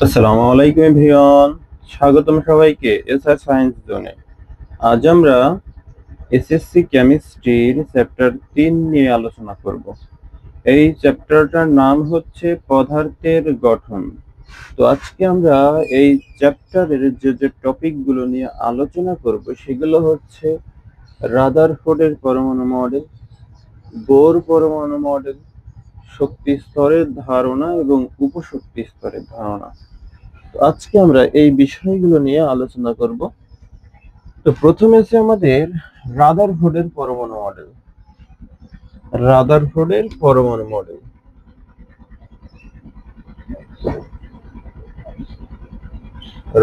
আসসালামু আলাইকুম এভরিওয়ান, স্বাগতম সবাইকে এসআর সায়েন্স জোনে। আজ আমরা এসএসসি কেমিস্ট্রির চ্যাপ্টার 3 নিয়ে আলোচনা করব। এই চ্যাপ্টারটার নাম হচ্ছে পদার্থের গঠন। তো আজকে আমরা এই চ্যাপ্টারের যে টপিকগুলো নিয়ে আলোচনা করব সেগুলো হচ্ছে রাদারফোর্ডের পরমাণু মডেল, বোর পরমাণু মডেল, শক্তি স্তরের ধারণা এবং উপশক্তি স্তরের ধারণা। আজকে আমরা এই বিষয়গুলো নিয়ে আলোচনা করব। তো প্রথমে আছে আমাদের রাদারফোর্ডের পরমাণু মডেল। রাদারফোর্ডের পরমাণু মডেল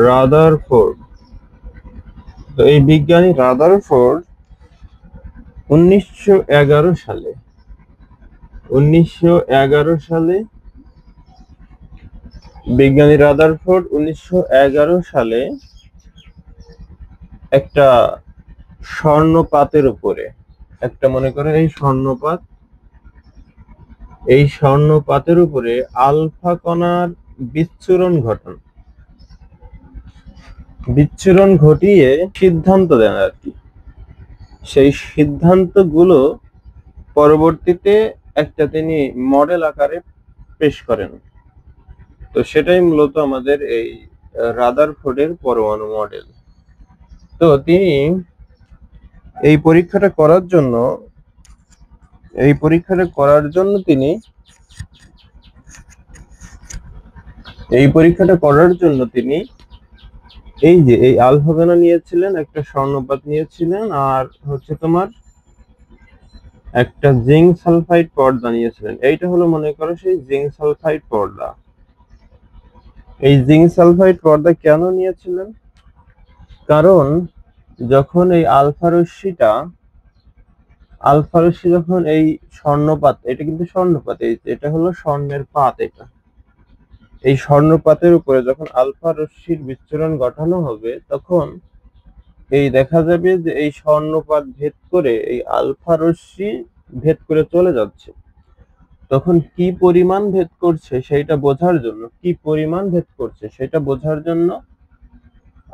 রাদারফোর্ড। তো এই বিজ্ঞানী রাদারফোর্ড 1911 সালে 1911 সালে বিজ্ঞানী রাদারফোর্ড 1911 সালে একটা স্বর্ণপাতের উপরে একটা মনে করে এই স্বর্ণপাতের উপরে আলফা কণার বিচ্ছুরণ ঘটিয়ে সিদ্ধান্ত দেন আর কি। সেই সিদ্ধান্তগুলো পরবর্তীতে একটা তিনি মডেল আকারে পেশ করেন। তো সেটাই মূলত আমাদের এই রাদারফোর্ডের পরমাণু মডেল। তো তিনি এই পরীক্ষাটা করার জন্য তিনি এই আলফা কণা নিয়েছিলেন, একটা স্বর্ণপাত নিয়েছিলেন, আর হচ্ছে তোমার একটা জিঙ্ক সালফাইড পর্দা নিয়েছিলেন। এইটা হলো মনে করো সেই জিঙ্ক সালফাইড পর্দা। এই জিঙ্ক সালফাইড পর্দা কেন নিয়েছিলেন? কারণ যখন এই আলফা রশ্মি যখন এই স্বর্ণপাত, এটা কিন্তু স্বর্ণপাত, এটা হলো স্বর্ণের পাত, এই স্বর্ণপাতের উপরে যখন আলফা রশ্মির বিচ্ছুরণ ঘটানো হবে, তখন এই দেখা যাবে যে এই স্বর্ণপাত ভেদ করে এই আলফা রশ্মি ভেদ করে চলে যাচ্ছে। তখন কি পরিমাণ ভেদ করছে সেটা বোঝার জন্য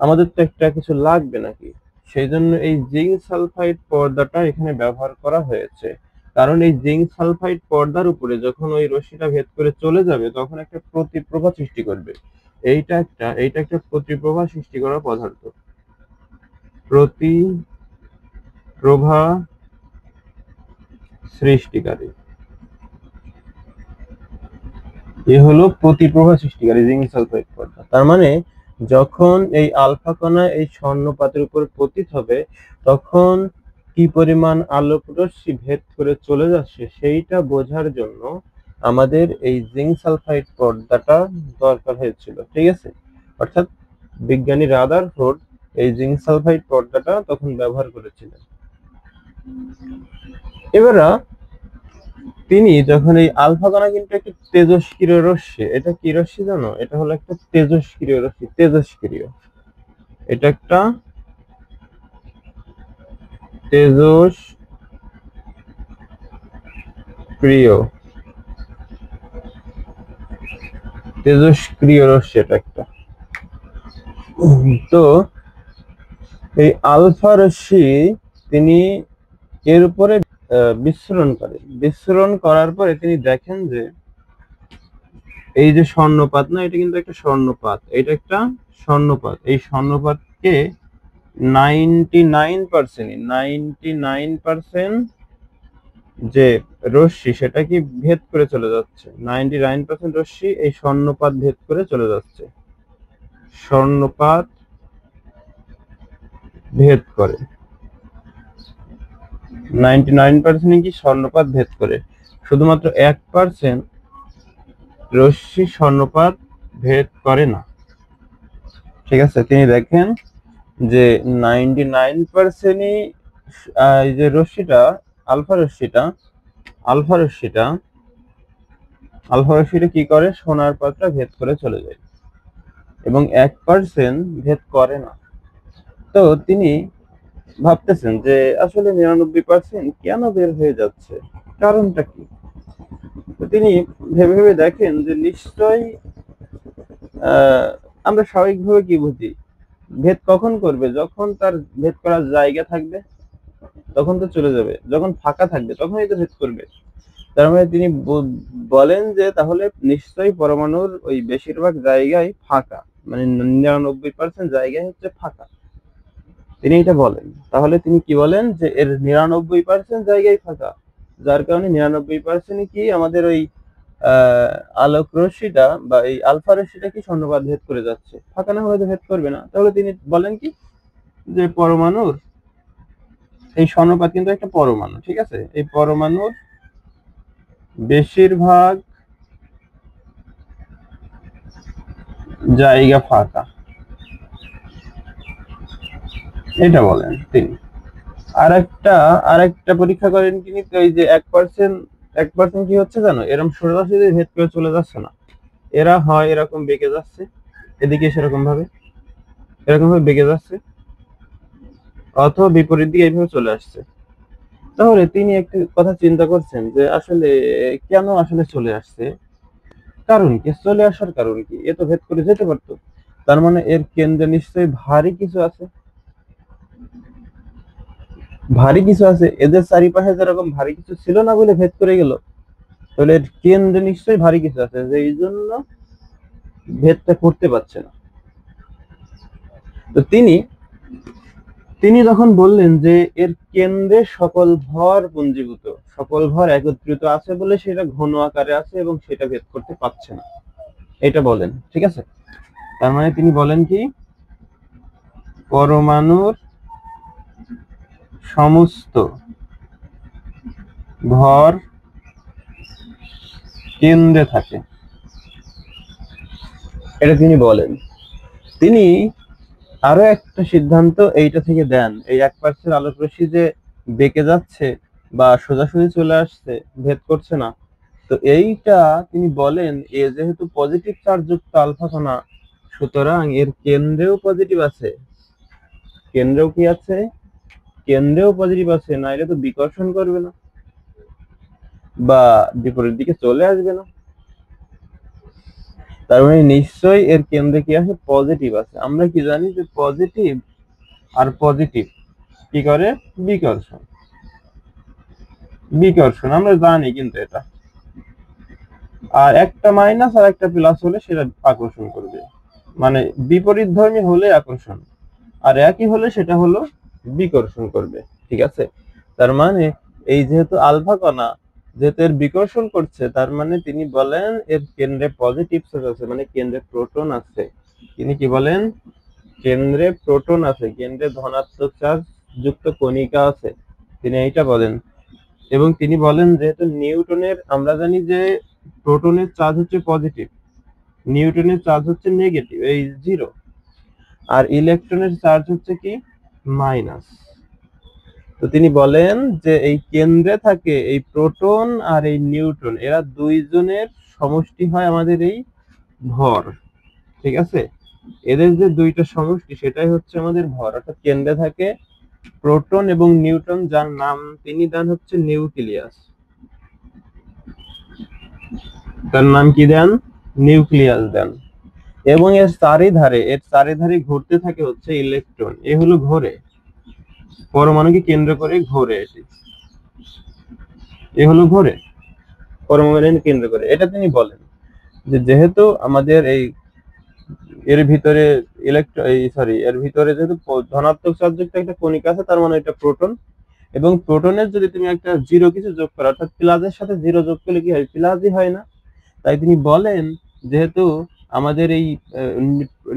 আমাদের তো একটা কিছু লাগবে নাকি, সেই জন্য এই জিঙ্ক সালফাইড পর্দাটা এখানে ব্যবহার করা হয়েছে। কারণ এই জিঙ্ক সালফাইড পর্দার উপরে যখন ওই রশ্মিটা ভেদ করে চলে যাবে, তখন একটা প্রতিপ্রভা সৃষ্টি করবে। এইটা একটা প্রতিপ্রভা সৃষ্টি করা পদার্থ, প্রতিপ্রভা সৃষ্টিকারী। এ হলো প্রতিপ্রভা সৃষ্টিকারী জিঙ্ক সালফাইড পর্দা। তার মানে যখন এই আলফা কণা এই স্বর্ণপাতের উপর পতিত হবে, তখন কি পরিমাণ আলোক রশ্মি ভেদ করে চলে যাচ্ছে সেইটা বোঝার জন্য আমাদের এই জিঙ্ক সালফাইড পর্দাটা দরকার হয়েছিল। ঠিক আছে, অর্থাৎ বিজ্ঞানী রাদারফোর্ড এই জিঙ্ক সালফাইড পর্দাটা তখন ব্যবহার করেছিলেন। এবার তিনি যখন এই আলফা কণা কিন্তু একটা তেজস্ক্রিয় রশ্মি, এটা কি রশ্মি জানো? এটা হলো একটা তেজস্ক্রিয় রশ্মি, এটা একটা তেজস্ক্রিয় রশ্মি, এটা একটা। তো এই আলফা রশ্মি তিনি এর উপরে বিচ্ছুরণ করার পরে তিনি দেখেন যে এই যে স্বর্ণপাত না, এটা কিন্তু একটা স্বর্ণপাত, এই স্বর্ণপাতকে 99% যে রশ্মি সেটা কি ভেদ করে চলে যাচ্ছে, 99% রশ্মি এই স্বর্ণপাত ভেদ করে চলে যাচ্ছে, স্বর্ণপাত ভেদ করে 99% কি স্বর্ণপাত ভেদ করে, শুধুমাত্র 1% রশ্মি স্বর্ণপাত ভেদ করে না। ঠিক আছে, তিনি দেখেন যে 99%ই এই যে রশ্মিটা আলফা রশ্মিটা কি করে, সোনার পাতটা ভেদ করে চলে যায় এবং 1% ভেদ করে না। তো তিনি ভাবতেছেন যে আসলে 99% কেন বের হয়ে যাচ্ছে, কারণটা কি? তো তিনি ভেবে ভেবে দেখেন যে নিশ্চয়ই আমরা স্বাভাবিকভাবে কি বুঝি, ভেদ কখন করবে? যখন তার ভেদ করার জায়গা থাকবে তখন তো চলে যাবে, যখন ফাঁকা থাকবে তখনই তো ভেদ করবে। তার মানে তিনি বলেন যে তাহলে নিশ্চয়ই পরমাণুর ওই বেশিরভাগ জায়গায় ফাঁকা, মানে 99% জায়গায় হচ্ছে ফাঁকা, তিনি এটা বলেন। তাহলে তিনি কি বলেন যে এর 99% জায়গায় ফাঁকা, যার কারণে 99% কি আমাদের ওই আলোক রশ্মিটা বা এই আলফা রশ্মিটা কি শূন্যপাত ভেদ করে যাচ্ছে, ফাঁকা না হলে ভেদ করবে না। তাহলে তিনি বলেন কি যে পরমাণুর এই শূন্যপাত কিন্তু একটা পরমাণু, ঠিক আছে, এই পরমাণুর বেশিরভাগ জায়গা ফাঁকা, এটা বলেন তিনি। আরেকটা পরীক্ষা করেন তিনি, এই যে 1% কি হচ্ছে জানো, এরকম সোজাসুজি ভেদ করে চলে যাচ্ছে না, এরা হয় এরকম বেঁকে যাচ্ছে, এদিকে সেরকম ভাবে বেঁকে যাচ্ছে, অথবা বিপরীত দিকে এইভাবে চলে আসছে। তাহলে তিনি একটা কথা চিন্তা করছেন যে আসলে কেন আসলে চলে আসছে, কারণ কি, চলে আসার কারণ কি, এ তো ভেদ করে যেতে পারতো। তার মানে এর কেন্দ্রে নিশ্চয়ই ভারী কিছু আছে, এদের চারিপাশে যেরকম ভারী কিছু ছিল না বলে ভেদ করে গেল, তাহলে এর কেন্দ্রে নিশ্চয়ই ভারী কিছু আছে, যে এই জন্য ভেদটা করতে পারছে না। তো তিনি যখন বললেন যে এর কেন্দ্রে সকল ভর পুঞ্জীভূত, সকল ভর একত্রিত আছে বলে সেটা ঘন আকারে আছে এবং সেটা ভেদ করতে পারছে না, এটা বলেন, ঠিক আছে। তার মানে তিনি বলেন কি, পরমাণুর সমস্ত ভর কেন্দ্রে থাকে, এটা তিনি বলেন। তিনি আরো একটা সিদ্ধান্ত এইটা থেকে দেন, এই 1% আলোক রশ্মি যে বেঁকে যাচ্ছে বা সোজাসুজি চলে আসছে, ভেদ করছে না, তো এইটা তিনি বলেন এ যেহেতু পজিটিভ চার্জ যুক্ত আলফা কণা, সুতরাং এর কেন্দ্রেও পজিটিভ আছে, কেন্দ্রেও কি আছে, কেন্দ্রেও পজিটিভ আছে, না এটা তো বিকর্ষণ করবে না বা বিপরীত দিকে চলে আসবে না। তার মানে নিশ্চয়ই এর কেন্দ্রে কি আছে, পজিটিভ আছে। আমরা কি জানি যে পজিটিভ আর পজিটিভ কি করে, বিকর্ষণ, আমরা জানি কিন্তু এটা। আর একটা মাইনাস আর একটা প্লাস হলে সেটা আকর্ষণ করবে, মানে বিপরীত ধর্মী হলে আকর্ষণ, আর একই হলে সেটা হলো বিকর্ষণ করবে, ঠিক আছে। তার মানে এই যেহেতু আলফা কণা যেহেতু এর বিকর্ষণ করছে, তার মানে তিনি বলেন এর কেন্দ্রে পজিটিভ চার্জ আছে, মানে কেন্দ্রে প্রোটন আছে। তিনি কি বলেন, কেন্দ্রে প্রোটন আছে, কেন্দ্রে ধনাত্মক চার্জ যুক্ত কণিকা আছে, তিনি এইটা বলেন। এবং তিনি বলেন যেহেতু নিউটনের, আমরা জানি যে প্রোটনের চার্জ হচ্ছে পজিটিভ, নিউটনের চার্জ হচ্ছে নেগেটিভ, এই 0, আর ইলেকট্রনের চার্জ হচ্ছে কি, মাইনাস। তো তিনি বলেন যে এই কেন্দ্রে থাকে এই প্রোটন আর এই নিউট্রন, এরা দুইজনের সমষ্টি হয় আমাদের এই ভর, ঠিক আছে। এদের যে দুইটা সমষ্টি সেটাই হচ্ছে আমাদের ভর, অর্থাৎ কেন্দ্রে থাকে প্রোটন এবং নিউট্রন, যার নাম তিনি দেন হচ্ছে নিউক্লিয়াস। তার নাম কি দেন, নিউক্লিয়াস দেন। এবং এর চারিধারে ঘুরতে থাকে হচ্ছে ইলেকট্রন, এ হলো ঘোরে, পরমাণুকে কেন্দ্র করে ঘোরে, এ হলো ঘোরে পরমাণুকে কেন্দ্র করে। এটা তিনি বলেন যে যেহেতু আমাদের এর ভিতরে এর ভিতরে যেহেতু ধনাত্মক চার্জযুক্ত একটা কণিকা আছে, তার মানে এটা প্রোটন, এবং প্রোটনের যদি তুমি একটা জিরো কিছু যোগ করো, অর্থাৎ প্লাসের সাথে জিরো যোগ করলে কি হয়, প্লাসই হয় না। তাই তিনি বলেন যেহেতু আমাদের এই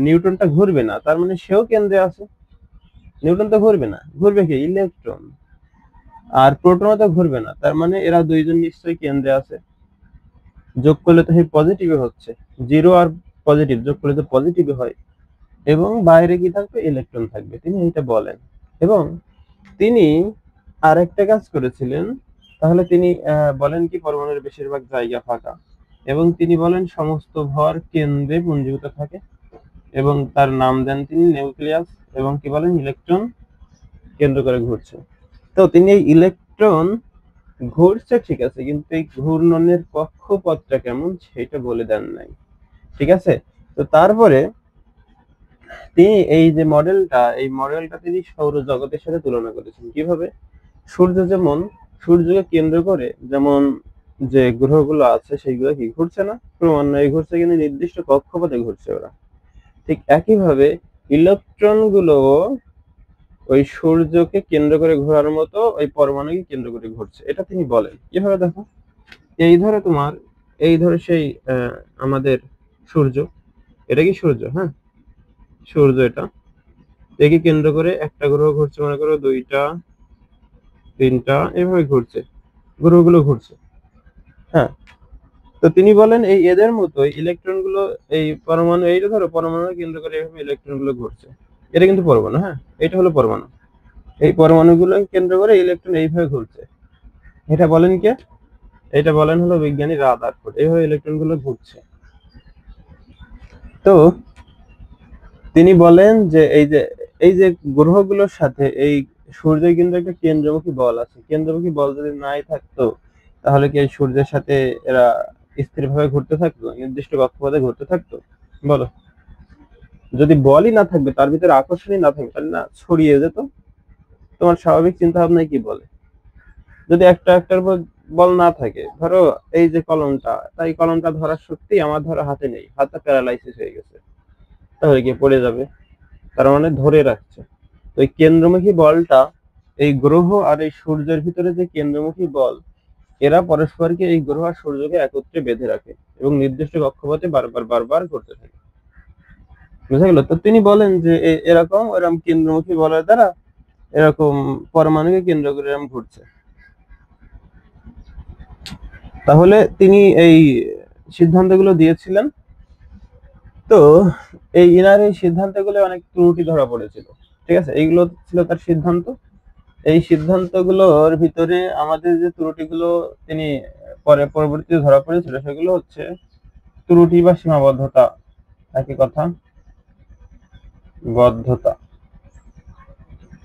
নিউটনটা ঘুরবে না, তার মানে সেও কেন্দ্রে আছে। নিউটন তো ঘুরবে না, ঘুরবে কি, ইলেকট্রন। আর প্রোটনও তো ঘুরবে না, তার মানে এরা দুইজন নিশ্চয়ই কেন্দ্রে আছে। যোগ করলে তো সেই পজিটিভ হচ্ছে, জিরো আর পজিটিভ যোগ করলে তো পজিটিভ হয়, এবং বাইরে কি থাকবে, ইলেকট্রন থাকবে, তিনি এটা বলেন। এবং তিনি আর একটা কাজ করেছিলেন, তাহলে তিনি বলেন কি পরমাণুর বেশিরভাগ জায়গা ফাঁকা, এবং তিনি বলেন সমস্ত ভর কেন্দ্রে পুঞ্জীভূত থাকে, এবং তার নাম দেন তিনি নিউক্লিয়াস, এবং কি বলেন ইলেকট্রন কেন্দ্র করে ঘুরছে। তো তিনি এই ইলেকট্রন ঘুরছে ঠিক আছে, কিন্তু এই ঘূর্ণনের কক্ষপথটা কেমন সেটা বলে দেন নাই। ঠিক আছে, তো তারপরে তিনি এই যে মডেলটা, এই মডেলটা তিনি সৌরজগতের সাথে তুলনা করেছেন। কিভাবে? সূর্য যেমন, সূর্যকে কেন্দ্র করে যেমন যে গ্রহগুলো আছে সেইগুলো কি ঘুরছে না, ক্রমান্বয়ে ঘুরছে, কিন্তু নির্দিষ্ট কক্ষপথে ঘুরছে ওরা। ঠিক একইভাবে ইলেকট্রন গুলো ওই সূর্যকে কেন্দ্র করে ঘোরার মতো ওই পরমাণুকে কেন্দ্র করে ঘুরছে। এটা তিনি বলেন। কিভাবে দেখো, এই ধরে তোমার, এই ধরে সেই আমাদের সূর্য, এটা কি সূর্য? হ্যাঁ, সূর্য এটা। একে কেন্দ্র করে একটা গ্রহ ঘুরছে, মনে করো দুইটা, তিনটা, এভাবে ঘুরছে, গ্রহগুলো ঘুরছে। হ্যাঁ, তো তিনি বলেন এই এদের মতো ইলেকট্রন গুলো, এই পরমাণু, এইটা ধরো পরমাণু কেন্দ্র করে এইভাবে ইলেকট্রন গুলো ঘুরছে। এটা কিন্তু পরমাণু। হ্যাঁ, এটা হলো পরমাণু। এই পরমাণুগুলো কেন্দ্র করে ইলেকট্রন এইভাবে ঘুরছে। এটা বলেন কে? এটা বলেন হলো বিজ্ঞানী রাদারফোর্ড। এইভাবে ইলেকট্রন গুলো ঘুরছে। তো তিনি বলেন যে এই যে গ্রহগুলোর সাথে এই সূর্যের কিন্তু একটা কেন্দ্রমুখী বল আছে। কেন্দ্রমুখী বল যদি নাই থাকতো, তাহলে কি এই সূর্যের সাথে এরা স্থিরভাবে ঘুরতে থাকতো, নির্দিষ্ট কক্ষপথে ঘুরতে থাকতো? বলো। যদি বলই না থাকবে, তার ভিতরে আকর্ষণই না থাকবে, তাহলে না ছড়িয়ে যেত। তোমার স্বাভাবিক চিন্তা ভাবনায় কি বলে? যদি একটার উপর বল না থাকে, ধরো এই যে কলমটা, তাই কলমটা ধরার শক্তি আমার ধরো হাতে নেই, হাতটা প্যারালাইসিস হয়ে গেছে, তাহলে কি পড়ে যাবে? তার মানে ধরে রাখছে। তো এই কেন্দ্রমুখী বলটা, এই গ্রহ আর এই সূর্যের ভিতরে যে কেন্দ্রমুখী বল, এরা পরস্পরকে, এই গ্রহ আর সূর্যকে একত্রে বেঁধে রাখে এবং নির্দিষ্ট কক্ষপথে বারবার বারবার ঘুরতে থাকে। বুঝা গেল? তো তিনি বলেন যে এরকম কেন্দ্রমুখী বলের দ্বারা এরকম পরমাণুকে কেন্দ্র করে এরকম ঘুরছে। তাহলে তিনি এই সিদ্ধান্তগুলো দিয়েছিলেন। তো ইনার এই সিদ্ধান্তগুলো অনেক ত্রুটি ধরা পড়েছিল। ঠিক আছে, এইগুলো ছিল তার সিদ্ধান্ত। এই সিদ্ধান্তগুলোর ভিতরে আমাদের যে ত্রুটিগুলো তিনি পরবর্তীতে ধরা পড়েছিল, সেগুলো হচ্ছে ত্রুটি বা সীমাবদ্ধতা। একই কথা, বদ্ধতা,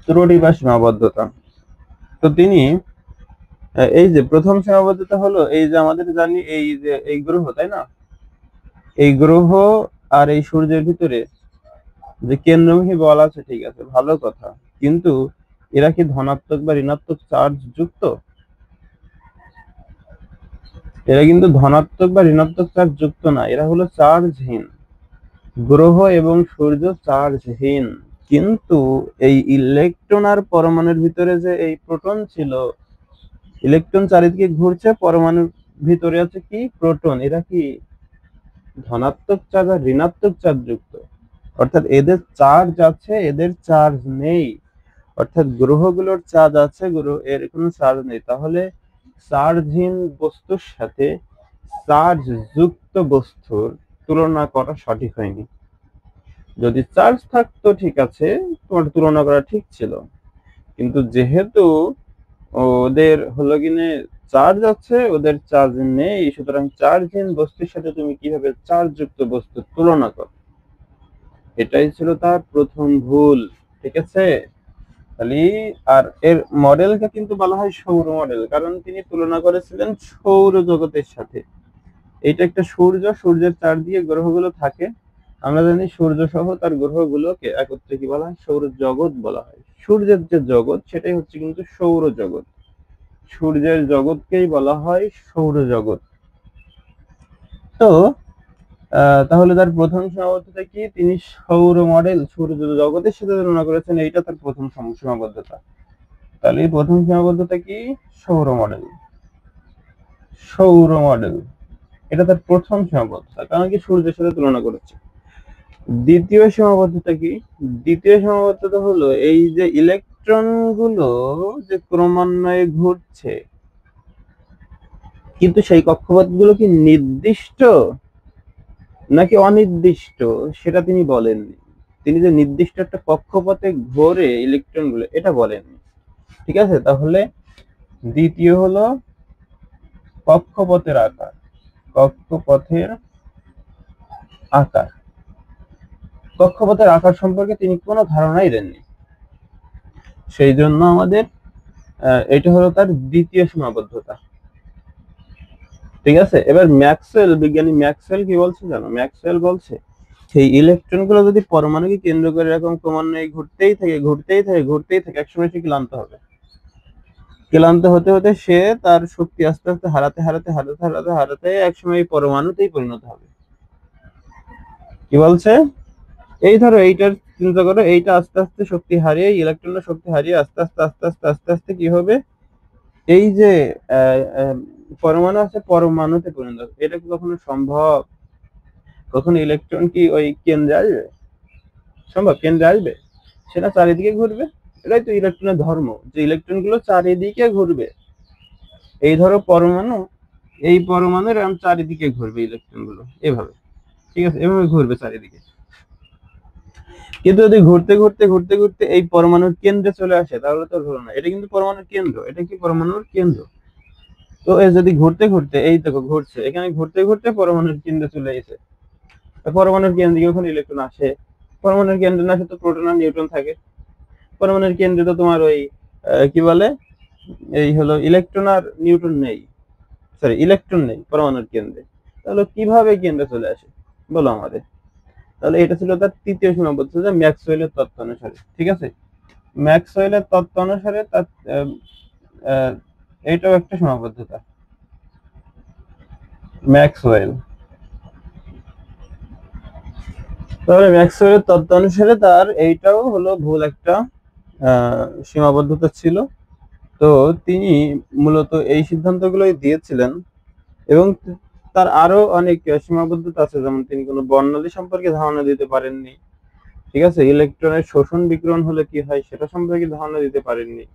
ত্রুটি বা সীমাবদ্ধতা। তো তিনি এই যে প্রথম সীমাবদ্ধতা হলো, এই যে আমাদের জানি এই যে এই গ্রহ, তাই না, এই গ্রহ আর এই সূর্যের ভিতরে যে কেন্দ্রমুখী বল আছে, ঠিক আছে, ভালো কথা, কিন্তু এরা কি ধনাত্মক বা ঋণাত্মক চার্জ যুক্ত? এরা কিন্তু ধনাত্মক বা ঋণাত্মক চার্জ যুক্ত না, এরা হলো চার্জহীন। গ্রহ এবং সূর্য চার্জহীন, কিন্তু এই ইলেকট্রন আর পরমাণুর ভিতরে যে এই প্রোটন ছিল, ইলেকট্রন চারিদিকে ঘুরছে, পরমাণুর ভিতরে আছে কি প্রোটন, এরা কি ধনাত্মক চার্জ আর ঋণাত্মক চার্জ যুক্ত। অর্থাৎ এদের চার্জ আছে, এদের চার্জ নেই। অর্থাৎ গ্রহগুলোর চার্জ আছে, গ্রহ এর কোনো চার্জ নেই। তাহলে চার্জহীন বস্তুর সাথে চার্জ যুক্ত বস্তুর তুলনা করা সঠিক হয়নি। যদি চার্জ থাকতো, ঠিক আছে, তোমার তুলনা করা ঠিক ছিল। কিন্তু যেহেতু ওদের হলো কিনে চার্জ আছে, ওদের চার্জ নেই, সুতরাং চার্জহীন বস্তুর সাথে তুমি কিভাবে চার্জ যুক্ত বস্তুর তুলনা করো? এটাই ছিল তার প্রথম ভুল। ঠিক আছে, তাহলে আর এর মডেলকে কিন্তু বলা হয় সৌর মডেল, কারণ তিনি তুলনা করেছিলেন সৌর জগতের সাথে। এইটা একটা সূর্য, সূর্যের চারদিকে গ্রহগুলো থাকে। আমরা জানি সূর্য সহ তার গ্রহগুলোকে একত্রে কি বলা হয়? সৌর জগৎ বলা হয়। সূর্যের যে জগৎ, সেটাই হচ্ছে কিন্তু সৌর জগৎ। সূর্যের জগৎকেই বলা হয় সৌর জগৎ। তো তাহলে তার প্রথম সীমাবদ্ধতা কি? তিনি সৌর মডেল, সূর্য জগতের সাথে তুলনা করেছেন, এইটা তার প্রথম সীমাবদ্ধতা। তাহলে প্রথম সীমাবদ্ধতা কি? সৌর মডেল। সৌর মডেল, এটা তার প্রথম সীমাবদ্ধতা, কারণ কি সূর্যের সাথে তুলনা করেছে। দ্বিতীয় সীমাবদ্ধতা কি? দ্বিতীয় সীমাবদ্ধতা হলো এই যে ইলেকট্রন গুলো যে ক্রমান্বয়ে ঘুরছে, কিন্তু সেই কক্ষপথ গুলো কি নির্দিষ্ট নাকি অনির্দিষ্ট, সেটা তিনি বলেননি। তিনি যে নির্দিষ্ট একটা কক্ষপথে ঘোরে ইলেকট্রন গুলো, এটা বলেননি। ঠিক আছে, তাহলে দ্বিতীয় হলো কক্ষপথের আকার। কক্ষপথের আকার, কক্ষপথের আকার সম্পর্কে তিনি কোনো ধারণাই দেননি। সেই জন্য আমাদের এটা হলো তার দ্বিতীয় সীমাবদ্ধতা। ঠিক আছে, এবার ম্যাক্সওয়েল, বিজ্ঞানী ম্যাক্সওয়েল কি বলছে জানো? ম্যাক্সওয়েল বলছে সেই ইলেকট্রন গুলো যদি পরমাণুকে কেন্দ্র করে এরকম ক্রমান্বয়ে ঘুরতেই থাকে ঘুরতেই থাকে ঘুরতেই থাকে, একসময় সে ক্লান্ত হবে। ক্লান্ত হতে হতে সে তার শক্তি আস্তে আস্তে হারাতে হারাতে হারাতে হারাতে হারাতে একসময় এই পরমাণুতেই পরিণত হবে। কি বলছে? এই ধরো এইটার চিন্তা করো, এইটা আস্তে আস্তে শক্তি হারিয়ে, ইলেকট্রনের শক্তি হারিয়ে আস্তে আস্তে আস্তে আস্তে আস্তে আস্তে কি হবে, এই যে পরমাণু আছে পরমাণুতে পরিণত হবে। এটা কি কখনো সম্ভব? কখনো ইলেকট্রন কি ওই কেন্দ্রে আসবে? সম্ভব? কেন্দ্রে আসবে? সেটা চারিদিকে ঘুরবে। এটাই তো ইলেকট্রনের ধর্ম, যে ইলেকট্রন গুলো চারিদিকে ঘুরবে। এই ধরো পরমাণু, এই পরমাণুর চারিদিকে ঘুরবে ইলেকট্রন গুলো এভাবে। ঠিক আছে, এভাবে ঘুরবে চারিদিকে। কিন্তু যদি ঘুরতে ঘুরতে ঘুরতে ঘুরতে এই পরমাণুর কেন্দ্রে চলে আসে তাহলে তো হলো না। এটা কিন্তু পরমাণুর কেন্দ্র, এটা কি পরমাণুর কেন্দ্র। তো যদি ঘুরতে ঘুরতে, এই দেখো ঘুরছে, এখানে ঘুরতে ঘুরতে পরমাণুর কেন্দ্রে চলে এসে, পরমাণুর কেন্দ্রে যখন ইলেকট্রন আসে, পরমাণুর কেন্দ্রে না আসে তো প্রোটন আর নিউট্রন থাকে। পরমাণুর কেন্দ্রে তো তোমার ওই কি বলে, এই হলো ইলেকট্রন আর নিউট্রন নেই, সরি ইলেকট্রন নেই পরমাণুর কেন্দ্রে। তাহলে কিভাবে কেন্দ্রে চলে আসে বলো আমাদের? তাহলে এটা ছিল তার তৃতীয় সীমাবদ্ধতা ম্যাক্সওয়েলের তত্ত্ব অনুসারে। ঠিক আছে, ম্যাক্সওয়েলের তত্ত্ব অনুসারে তার এইটাও একটা সীমাবদ্ধতা। ম্যাক্সওয়েল, তাহলে ম্যাক্সওয়েলের তত্ত্ব অনুসারে তার এইটাও হলো ভুল একটা সীমাবদ্ধতা ছিল। তো তিনি মূলত এই সিদ্ধান্তগুলোই দিয়েছিলেন, এবং তার আরো অনেক সীমাবদ্ধতা আছে, যেমন তিনি কোনো বর্ণালী সম্পর্কে ধারণা দিতে পারেননি। ঠিক আছে, ইলেকট্রনের শোষণ বিকিরণ হলে কি হয় সেটা সম্পর্কে ধারণা দিতে পারেননি।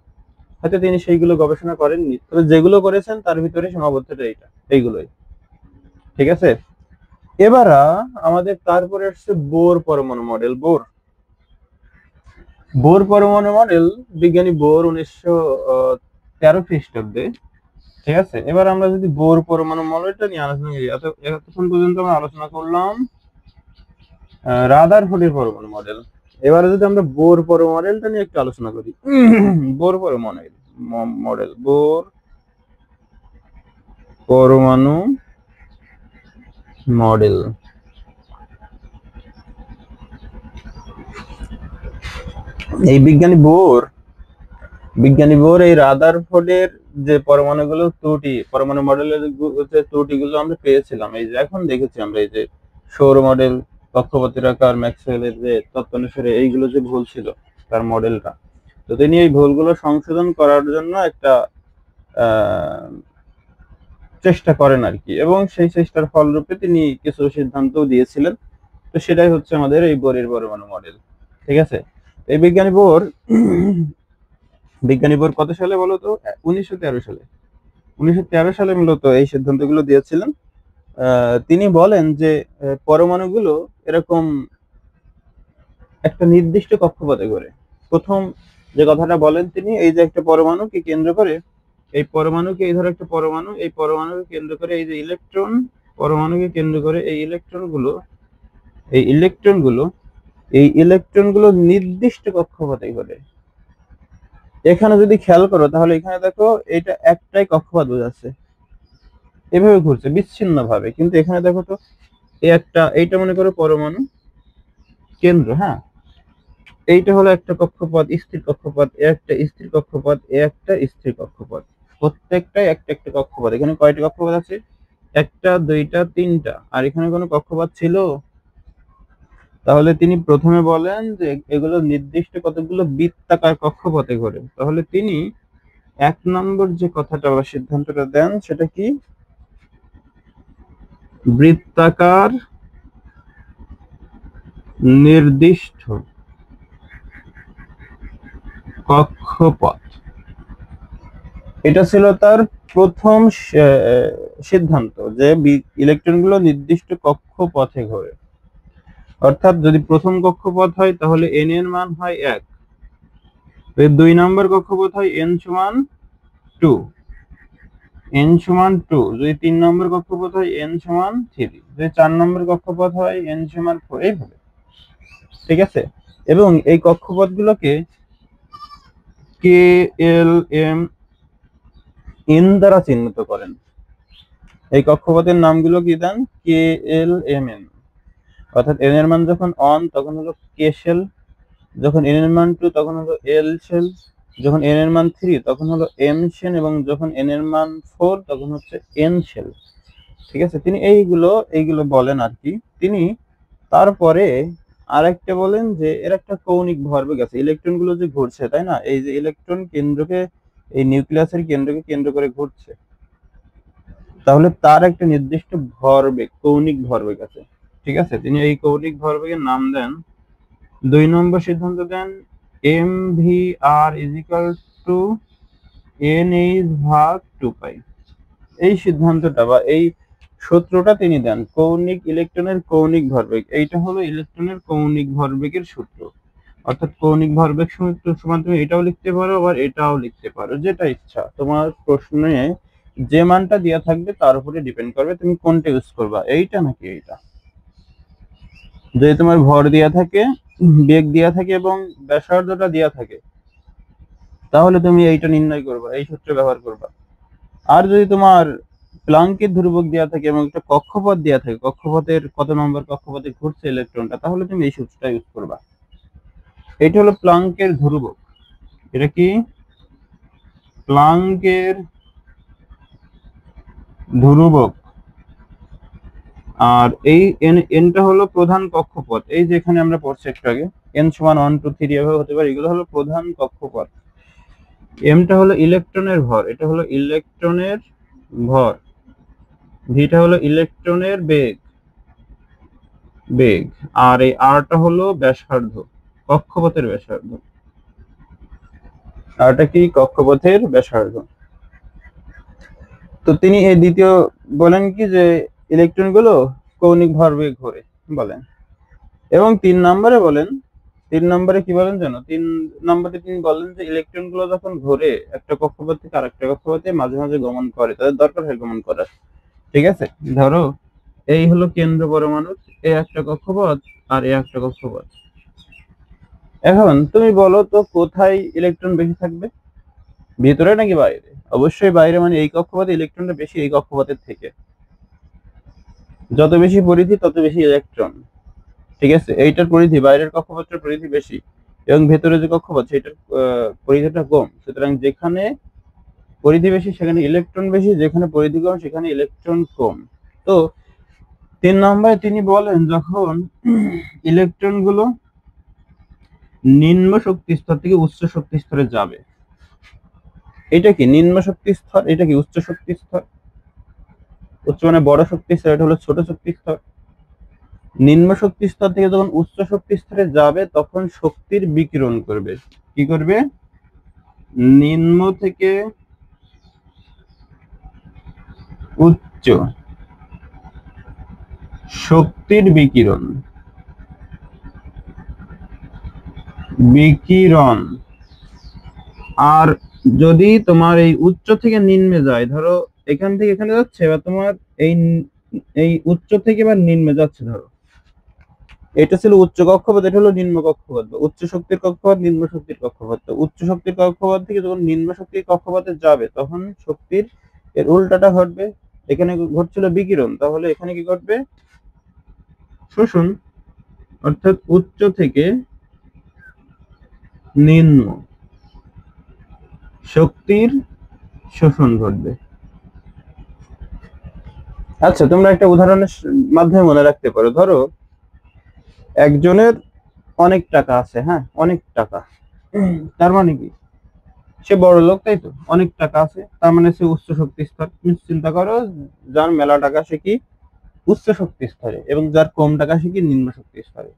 হয়তো তিনি সেইগুলো গবেষণা করেননি, তবে যেগুলো করেছেন তার ভিতরে সীমাবদ্ধতা এইগুলোই। ঠিক আছে, এবার আমাদের তারপরে আসছে বোর পরমাণু মডেল। বোর পরমাণু মডেল বিজ্ঞানী বোর 1913 খ্রিস্টাব্দে। ঠিক আছে, এবার আমরা যদি বোর পরমাণু মডেলটা নিয়ে আলোচনা করি, এতক্ষণ পর্যন্ত আমরা আলোচনা করলাম রাদারফোর্ডের পরমাণু মডেল। এবারে যদি আমরা বোর পরমাণু মডেলটা নিয়ে একটু আলোচনা করি। বোর পরমাণু মডেল, বোর পরমাণু মডেল। এই বিজ্ঞানী বোর এই রাদারফোর্ডের যে পরমাণুগুলো ত্রুটি, পরমাণু মডেলের যে ত্রুটিগুলো আমরা পেয়েছিলাম, এই যে এখন দেখেছি আমরা, এই যে সৌর মডেল, কক্ষপথের আকার, ম্যাক্সওয়েলের যে তত্ত্ব অনুসারে এইগুলো যে ভুল ছিল তার মডেলটা, তো তিনি এই ভুলগুলো সংশোধন করার জন্য একটা চেষ্টা করেন আর কি, এবং সেই চেষ্টার ফলরূপে তিনি কিছু সিদ্ধান্ত দিয়েছিলেন। তো সেটাই হচ্ছে আমাদের এই বোরের পরমাণু মডেল। ঠিক আছে, এই বিজ্ঞানী বোর কত সালে বলো তো? 1913 সালে। 1913 সালে মূলত এই সিদ্ধান্তগুলো দিয়েছিলেন। তিনি বলেন যে পরমাণুগুলো এরকম একটা নির্দিষ্ট কক্ষপথে ঘোরে। প্রথম যে কথাটা বলেন তিনি, এই যে একটা পরমাণুকে কেন্দ্র করে, এই পরমাণুকে, এই ধরো একটা পরমাণু, এই পরমাণুকে কেন্দ্র করে এই যে ইলেকট্রন, পরমাণুকে কেন্দ্র করে এই ইলেকট্রনগুলো নির্দিষ্ট কক্ষপথে ঘোরে। এখানে যদি খেয়াল করো তাহলে এখানে দেখো এটা একটাই কক্ষপথ বোঝাচ্ছে, এভাবে ঘুরছে বিচ্ছিন্ন ভাবে। কিন্তু এখানে দেখো তো এইটা মনে করো পরমাণু কেন্দ্র, হ্যাঁ, এইটা হলো একটা কক্ষপথ, স্থির কক্ষপথ, একটা স্থির কক্ষপথ, একটা স্থির কক্ষপথ। প্রত্যেকটাই একটা একটা কক্ষপথ। এখানে কয়টা কক্ষপথ আছে? একটা, দুইটা, তিনটা। আর এখানে কোনো কক্ষপথ ছিল? তাহলে তিনি প্রথমে বলেন যে এগুলো নির্দিষ্ট কতগুলো বৃত্তাকার কক্ষপথে ঘোরে। তাহলে তিনি 1 নম্বর যে কথাটা বা সিদ্ধান্তটা দেন সেটা কি? বৃত্তাকার নির্দিষ্ট কক্ষপথ। এটা ছিল তার প্রথম সিদ্ধান্ত, যে ইলেকট্রনগুলো নির্দিষ্ট কক্ষপথে ঘোরে। অর্থাৎ যদি প্রথম কক্ষপথ হয় তাহলে n এর মান হয় 1, যদি 2 নম্বর কক্ষপথ হয় n সমান 2, যদি 3 নম্বর কক্ষপথ হয় n সমান 3, যদি 4 নম্বর কক্ষপথ হয় n সমান 4, এইভাবে। ঠিক আছে, এবং এই কক্ষপথগুলোকে KLM এন দ্বারা চিহ্নিত করেন। এই কক্ষপথের নামগুলো কি দেন? কে এল এম এন, অর্থাৎ এন এর মান যখন অন তখন হলো কে শেল, যখন এন এর মান 2 তখন হলো এল শেল, যখন এন এর মান 3 তখন হলো এম শেল, এবং যখন এন এর মান 4 তখন হচ্ছে এন শেল। ঠিক আছে, তিনি এইগুলো বলেন আর কি। তিনি তারপরে আরেকটা বলেন যে এর একটা কৌণিক ভরবেগ আছে, ইলেকট্রন গুলো যে ঘুরছে, তাই না? এই যে ইলেকট্রন কেন্দ্রকে, এই নিউক্লিয়াসের কেন্দ্রকে কেন্দ্র করে ঘুরছে, তাহলে তার একটা নির্দিষ্ট ভরবেগ, কৌণিক ভরবেগ আছে। ঠিক আছে, তিনি এই কৌণিক ভরবেগের নাম দেন, 2 নম্বর সিদ্ধান্ত দেন M V R is equal to N H ভাগ 2 পাই। এই সিদ্ধান্তটা বা এই সূত্রটা তিনি দেন, কৌণিক ইলেকট্রনের কৌণিক ভরবেগ, এইটা হলো ইলেকট্রনের কৌণিক ভরবেগের সূত্র। অর্থাৎ কৌণিক ভরবেগ সূত্র সমান তুমি এটাও লিখতে পারো আবার এটাও লিখতে পারো, যেটা ইচ্ছা। তোমার প্রশ্নে যে মানটা দেওয়া থাকবে তার উপরে ডিপেন্ড করবে তুমি কোনটা ইউজ করবা, এইটা নাকি এইটা। যদি তোমার ভর দেওয়া থাকে, বেগ দেওয়া থাকে এবং ব্যাসার্ধটা দেওয়া থাকে, তাহলে তুমি এইটা নির্ণয় করবা, এই সূত্র ব্যবহার করবা। আর যদি তোমার প্লাঙ্কের ধ্রুবক দেওয়া থাকে এবং একটা কক্ষপথ দেওয়া থাকে, কক্ষপথের কত নম্বর কক্ষপথে ঘুরছে ইলেকট্রনটা, তাহলে তুমি এই সূত্রটা ইউজ করবা। এটা হলো প্লাঙ্কের ধ্রুবক। এটা কি? প্লাঙ্কের ধ্রুবক। আর এই এনটা হলো প্রধান কক্ষপথ, এই যে এখানে আমরা পড়ছি একটু আগে, এন সমান 1 2 3 এভাবে হতে পারে, এগুলো হলো প্রধান কক্ষপথ। এমটা হলো ইলেকট্রনের ভর, এটা হলো ইলেকট্রনের ভর। ভিটা হলো ইলেকট্রনের বেগ। আর এই আরটা হলো ব্যাসার্ধ, কক্ষপথের ব্যাসার্ধ। আরটা কি? কক্ষপথের ব্যাসার্ধ। তো তিনি এই দ্বিতীয় বলেন কি যে ইলেকট্রন গুলো কৌণিক ভরবেগ ঘোরে বলেন। এবং 3 নম্বরে বলেন, 3 নম্বরে কি বলেন জানো? 3 নম্বরে তিনি বলেন যে ইলেকট্রন গুলো যখন ঘোরে একটা কক্ষপথ থেকে আরেকটা কক্ষপথে মাঝে মাঝে গমন করে, তাদের দরকার হয় গমন করার। ঠিক আছে, ধরো এই হলো কেন্দ্র পরমাণুর, এই একটা কক্ষপথ আর এই একটা কক্ষপথ। এখন তুমি বলো তো কোথায় ইলেকট্রন বেশি থাকবে, ভিতরে নাকি বাইরে? অবশ্যই বাইরে, মানে এই কক্ষপথে ইলেকট্রনটা বেশি এই কক্ষপথের থেকে। যত বেশি পরিধি তত বেশি ইলেকট্রন। ঠিক আছে, এইটার পরিধি, বাইরের কক্ষপথটার পরিধি বেশি এবং ভেতরে যে কক্ষপথ সেটার পরিধিটা কম। সুতরাং যেখানে পরিধি বেশি সেখানে ইলেকট্রন বেশি, যেখানে পরিধি কম সেখানে ইলেকট্রন কম। তো 3 নম্বরে তিনি বলেন যখন ইলেকট্রন গুলো নিম্ন শক্তি স্তর থেকে উচ্চ শক্তি স্তরে যাবে, এটা কি নিম্ন শক্তি স্তর, এটা কি উচ্চ শক্তি স্তর? উচ্চ মানে বড় শক্তি স্তর, এটা হলো ছোট শক্তি স্তর। নিম্ন শক্তি স্তর থেকে যখন উচ্চ শক্তি স্তরে যাবে তখন শক্তির বিকিরণ করবে। কি করবে? নিম্ন থেকে উচ্চ শক্তির বিকিরণ। আর যদি তোমার এই উচ্চ থেকে নিম্নে যায়, ধরো এখান থেকে এখানে যাচ্ছে, বা তোমার এই এই উচ্চ থেকে বা নিম্নে যাচ্ছে, ধরো এটা ছিল উচ্চ কক্ষপথ, এটা হলো নিম্ন কক্ষপথ, বা উচ্চ শক্তির কক্ষপথ, নিম্ন শক্তির কক্ষপথ। তো উচ্চ শক্তির কক্ষপথ থেকে যখন নিম্ন শক্তির কক্ষপথে যাবে তখন শক্তির এর উল্টাটা ঘটবে। এখানে ঘটছিল বিকিরণ, তাহলে এখানে কি ঘটবে? শোষণ। অর্থাৎ উচ্চ থেকে নিম্ন শক্তির শোষণ ঘটবে। আচ্ছা, তোমরা একটা উদাহরণের মাধ্যমে মনে রাখতে পারো। ধরো একজনের অনেক টাকা আছে, হ্যাঁ, অনেক টাকা। তার মানে কি? সে বড় লোক, তাই তো? অনেক টাকা আছে, তার মানে সে উচ্চ শক্তি স্তর। তুমি চিন্তা করো, যার মেলা টাকা সে কি? উচ্চ শক্তি স্তরে, এবং যার কম টাকা সে কি? নিম্ন শক্তি স্তরে।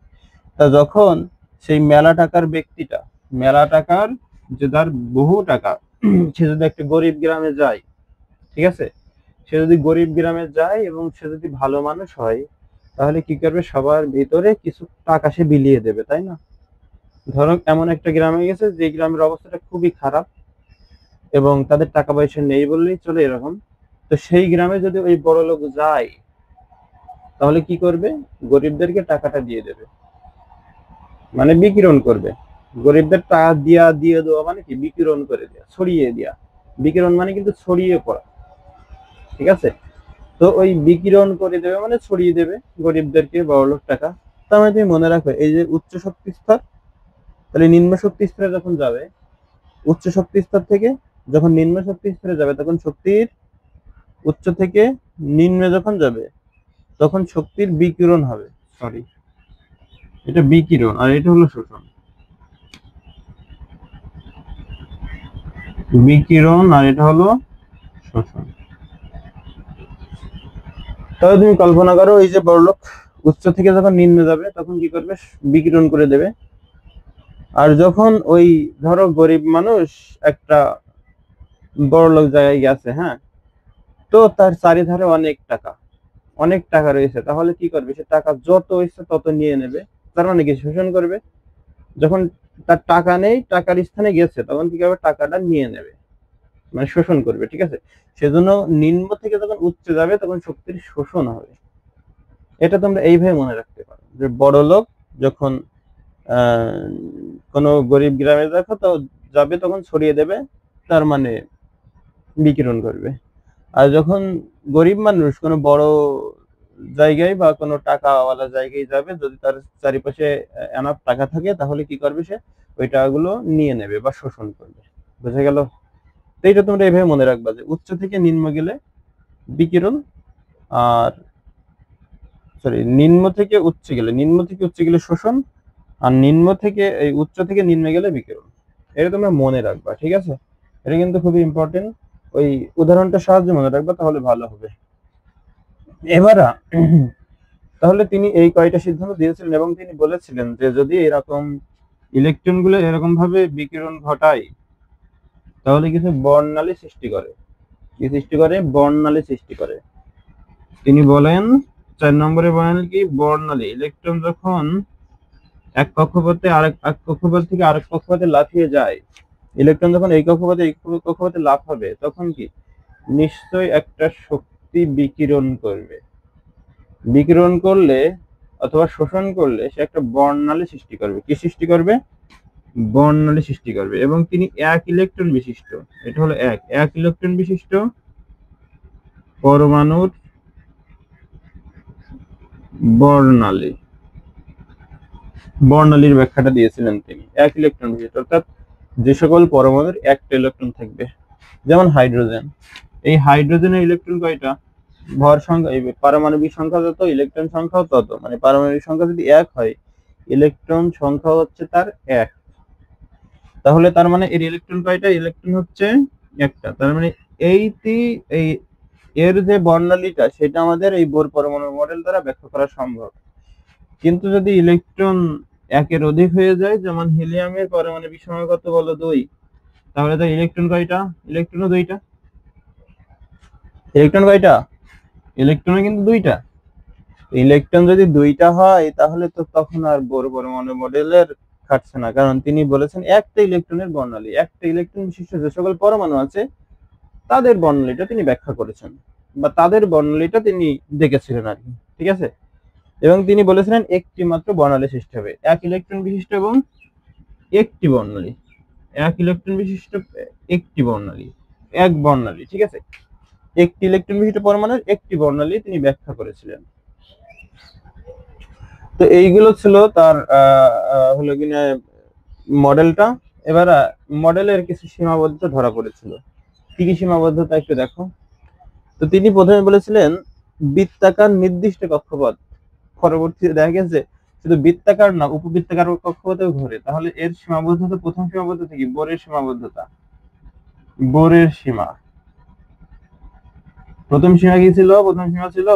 তা যখন সেই মেলা টাকার ব্যক্তিটা, মেলা টাকার যে যার বহু টাকা, সে যদি একটা গরিব গ্রামে যায়, ঠিক আছে, সে যদি গরিব গ্রামে যায় এবং সে যদি ভালো মানুষ হয়, তাহলে কি করবে? সবার ভিতরে কিছু টাকা সে বিলিয়ে দেবে, তাই না? ধরো এমন একটা গ্রামে গেছে যে গ্রামের অবস্থাটা খুবই খারাপ এবং তাদের টাকা পয়সা নেই বললেই চলে, এরকম। তো সেই গ্রামে যদি ওই বড় লোক যায়, তাহলে কি করবে? গরিবদেরকে টাকাটা দিয়ে দেবে, মানে বিকিরণ করবে। গরিবদের টাকা দিয়ে দেওয়া মানে কি? বিকিরণ করে দেওয়া, ছড়িয়ে দেওয়া। বিকিরণ মানে কিন্তু ছড়িয়ে পড়া, ঠিক আছে। তো ওই বিকিরণ করে দেবে মানে ছড়িয়ে দেবে গরিবদেরকে, বড়লোক টাকা। তার মানে তুমি মনে রাখো, এই যে উচ্চ শক্তি স্তর, তাহলে নিম্ন শক্তি স্তরে যখন যাবে, উচ্চ শক্তি স্তর থেকে যখন নিম্ন শক্তি স্তরে যাবে, তখন শক্তির উচ্চ থেকে নিম্নে যখন যাবে, তখন শক্তির বিকিরণ হবে। সরি, এটা বিকিরণ আর এটা হলো শোষণ। বিকিরণ আর এটা হলো শোষণ। তাহলে তুমি কল্পনা করো, এই যে বড়লোক উচ্চ থেকে যখন নিম্নে যাবে তখন কি করবে, বিকিরণ করে দেবে। আর যখন ওই ধরো গরিব মানুষ একটা বড়লোক জায়গায় গেছে, হ্যাঁ, তো তার চারিধারে অনেক টাকা, অনেক টাকা রয়েছে, তাহলে কি করবে, সে টাকা যত ইচ্ছে তত নিয়ে নেবে। তার মানে কি, শোষণ করবে। যখন তার টাকা নেই, টাকার স্থানে গেছে, তখন কি করবে, টাকাটা নিয়ে নেবে, মানে শোষণ করবে, ঠিক আছে। সেজন্য নিম্ন থেকে যখন উচ্চে যাবে তখন শক্তির শোষণ হবে। এটা তোমরা এইভাবে মনে রাখতে পারো, যে বড় লোক যখন কোনো গরিব গ্রামে দেখো তো যাবে, তখন ছড়িয়ে দেবে, তার মানে বিকিরণ করবে। আর যখন গরিব মানুষ কোনো বড় জায়গায় বা কোনো টাকাওয়ালা জায়গায় যাবে, যদি তার চারিপাশে এনাফ টাকা থাকে, তাহলে কি করবে, সে ওই টাকাগুলো নিয়ে নেবে বা শোষণ করবে। বুঝা গেল? তো এটা তোমরা এইভাবে মনে রাখবা, যে উচ্চ থেকে নিম্ন গেলে বিকিরণ, আর সরি, নিম্ন থেকে উচ্চে গেলে শোষণ, আর নিম্ন থেকে এই উচ্চ থেকে নিম্নে গেলে বিকিরণ। এটা তোমরা মনে রাখবা, ঠিক আছে। এটা কিন্তু খুবই ইম্পর্টেন্ট। ওই উদাহরণটা সাহায্যে মনে রাখবা, তাহলে ভালো হবে। এবার তাহলে তিনি এই কয়টা সিদ্ধান্ত দিয়েছিলেন, এবং তিনি বলেছিলেন যে যদি এরকম ইলেকট্রন গুলো এরকম ভাবে বিকিরণ ঘটায়, তাহলে কিছু বর্ণালী সৃষ্টি করে। কি সৃষ্টি করে? বর্ণালী সৃষ্টি করে। তিনি বলেন 4 নম্বরে বর্ণালী কি, বর্ণালী। ইলেকট্রন যখন এক কক্ষপথে এক কক্ষপথ থেকে আরেক কক্ষপথে লাফিয়ে যায়, ইলেকট্রন যখন এই কক্ষপথে লাফাবে, তখন কি নিশ্চয়ই একটা শক্তি বিকিরণ করবে। বিকিরণ করলে অথবা শোষণ করলে সে একটা বর্ণালী সৃষ্টি করবে। কি সৃষ্টি করবে? বর্ণালী সৃষ্টি করবে। এবং তিনি এক ইলেকট্রন বিশিষ্ট, এটা হলো এক ইলেকট্রন বিশিষ্ট পরমাণুর বর্ণালী, বর্ণালীর ব্যাখ্যাটা দিয়েছিলেন তিনি। এক ইলেকট্রন বিশিষ্ট অর্থাৎ যে সকল পরমাণুর একটা ইলেকট্রন থাকবে, যেমন হাইড্রোজেন। এই হাইড্রোজেনের ইলেকট্রন কয়টা? ভর সংখ্যা, এই পারমাণবিক সংখ্যা যত, ইলেকট্রন সংখ্যাও তত। মানে পারমাণবিক সংখ্যা যদি 1 হয়, ইলেকট্রন সংখ্যা হচ্ছে তার 1। তাহলে তার মানে এর ইলেকট্রন কয়টা? ইলেকট্রন হচ্ছে একটা। তার মানে এই এর যে বর্ণালীটা, সেটা আমাদের এই বোর পরমাণু মডেল দ্বারা ব্যাখ্যা করা সম্ভব। কিন্তু যদি ইলেকট্রন 1-এর অধিক হয়ে যায়, যেমন হিলিয়ামের পারমাণবিক সংখ্যা কত বলো? 2। তাহলে তার ইলেকট্রন কয়টা? ইলেকট্রনও 2টা। ইলেকট্রন কয়টা? ইলেকট্রনও কিন্তু 2টা। ইলেকট্রন যদি 2টা হয়, তাহলে তো তখন আর বোর পরমাণু মডেলের খাটছে না, কারণ তিনি বলেছেন একটা ইলেকট্রনের বর্ণালী, একটা ইলেকট্রন বিশিষ্ট যে সকল পরমাণু আছে তাদের বর্ণালীটা তিনি ব্যাখ্যা করেছেন, বা তাদের বর্ণালীটা তিনি দেখেছিলেন আর কি, ঠিক আছে। এবং তিনি বলেছিলেন একটি মাত্র বর্ণালী সৃষ্টি হবে, এক ইলেকট্রন বিশিষ্ট এবং একটি বর্ণালী, এক ইলেকট্রন বিশিষ্ট একটি বর্ণালী, এক বর্ণালী, ঠিক আছে। একটি ইলেকট্রন বিশিষ্ট পরমাণুর একটি বর্ণালী তিনি ব্যাখ্যা করেছিলেন। তো এইগুলো ছিল তার হলো কিনা মডেলটা। এবার মডেলের কিছু সীমাবদ্ধতা ধরা পড়েছিল। কি কি সীমাবদ্ধতা একটু দেখো। তো তিনি প্রথমে বলেছিলেন বৃত্তাকার নির্দিষ্ট কক্ষপথ। পরবর্তীতে দেখা গেছে শুধু বৃত্তাকার না, উপবৃত্তাকার কক্ষপথেও ঘোরে। তাহলে এর সীমাবদ্ধতা, প্রথম সীমাবদ্ধতা কি? বোরের সীমাবদ্ধতা। বোরের সীমা, প্রথম সীমা কি ছিল? প্রথম সীমা ছিল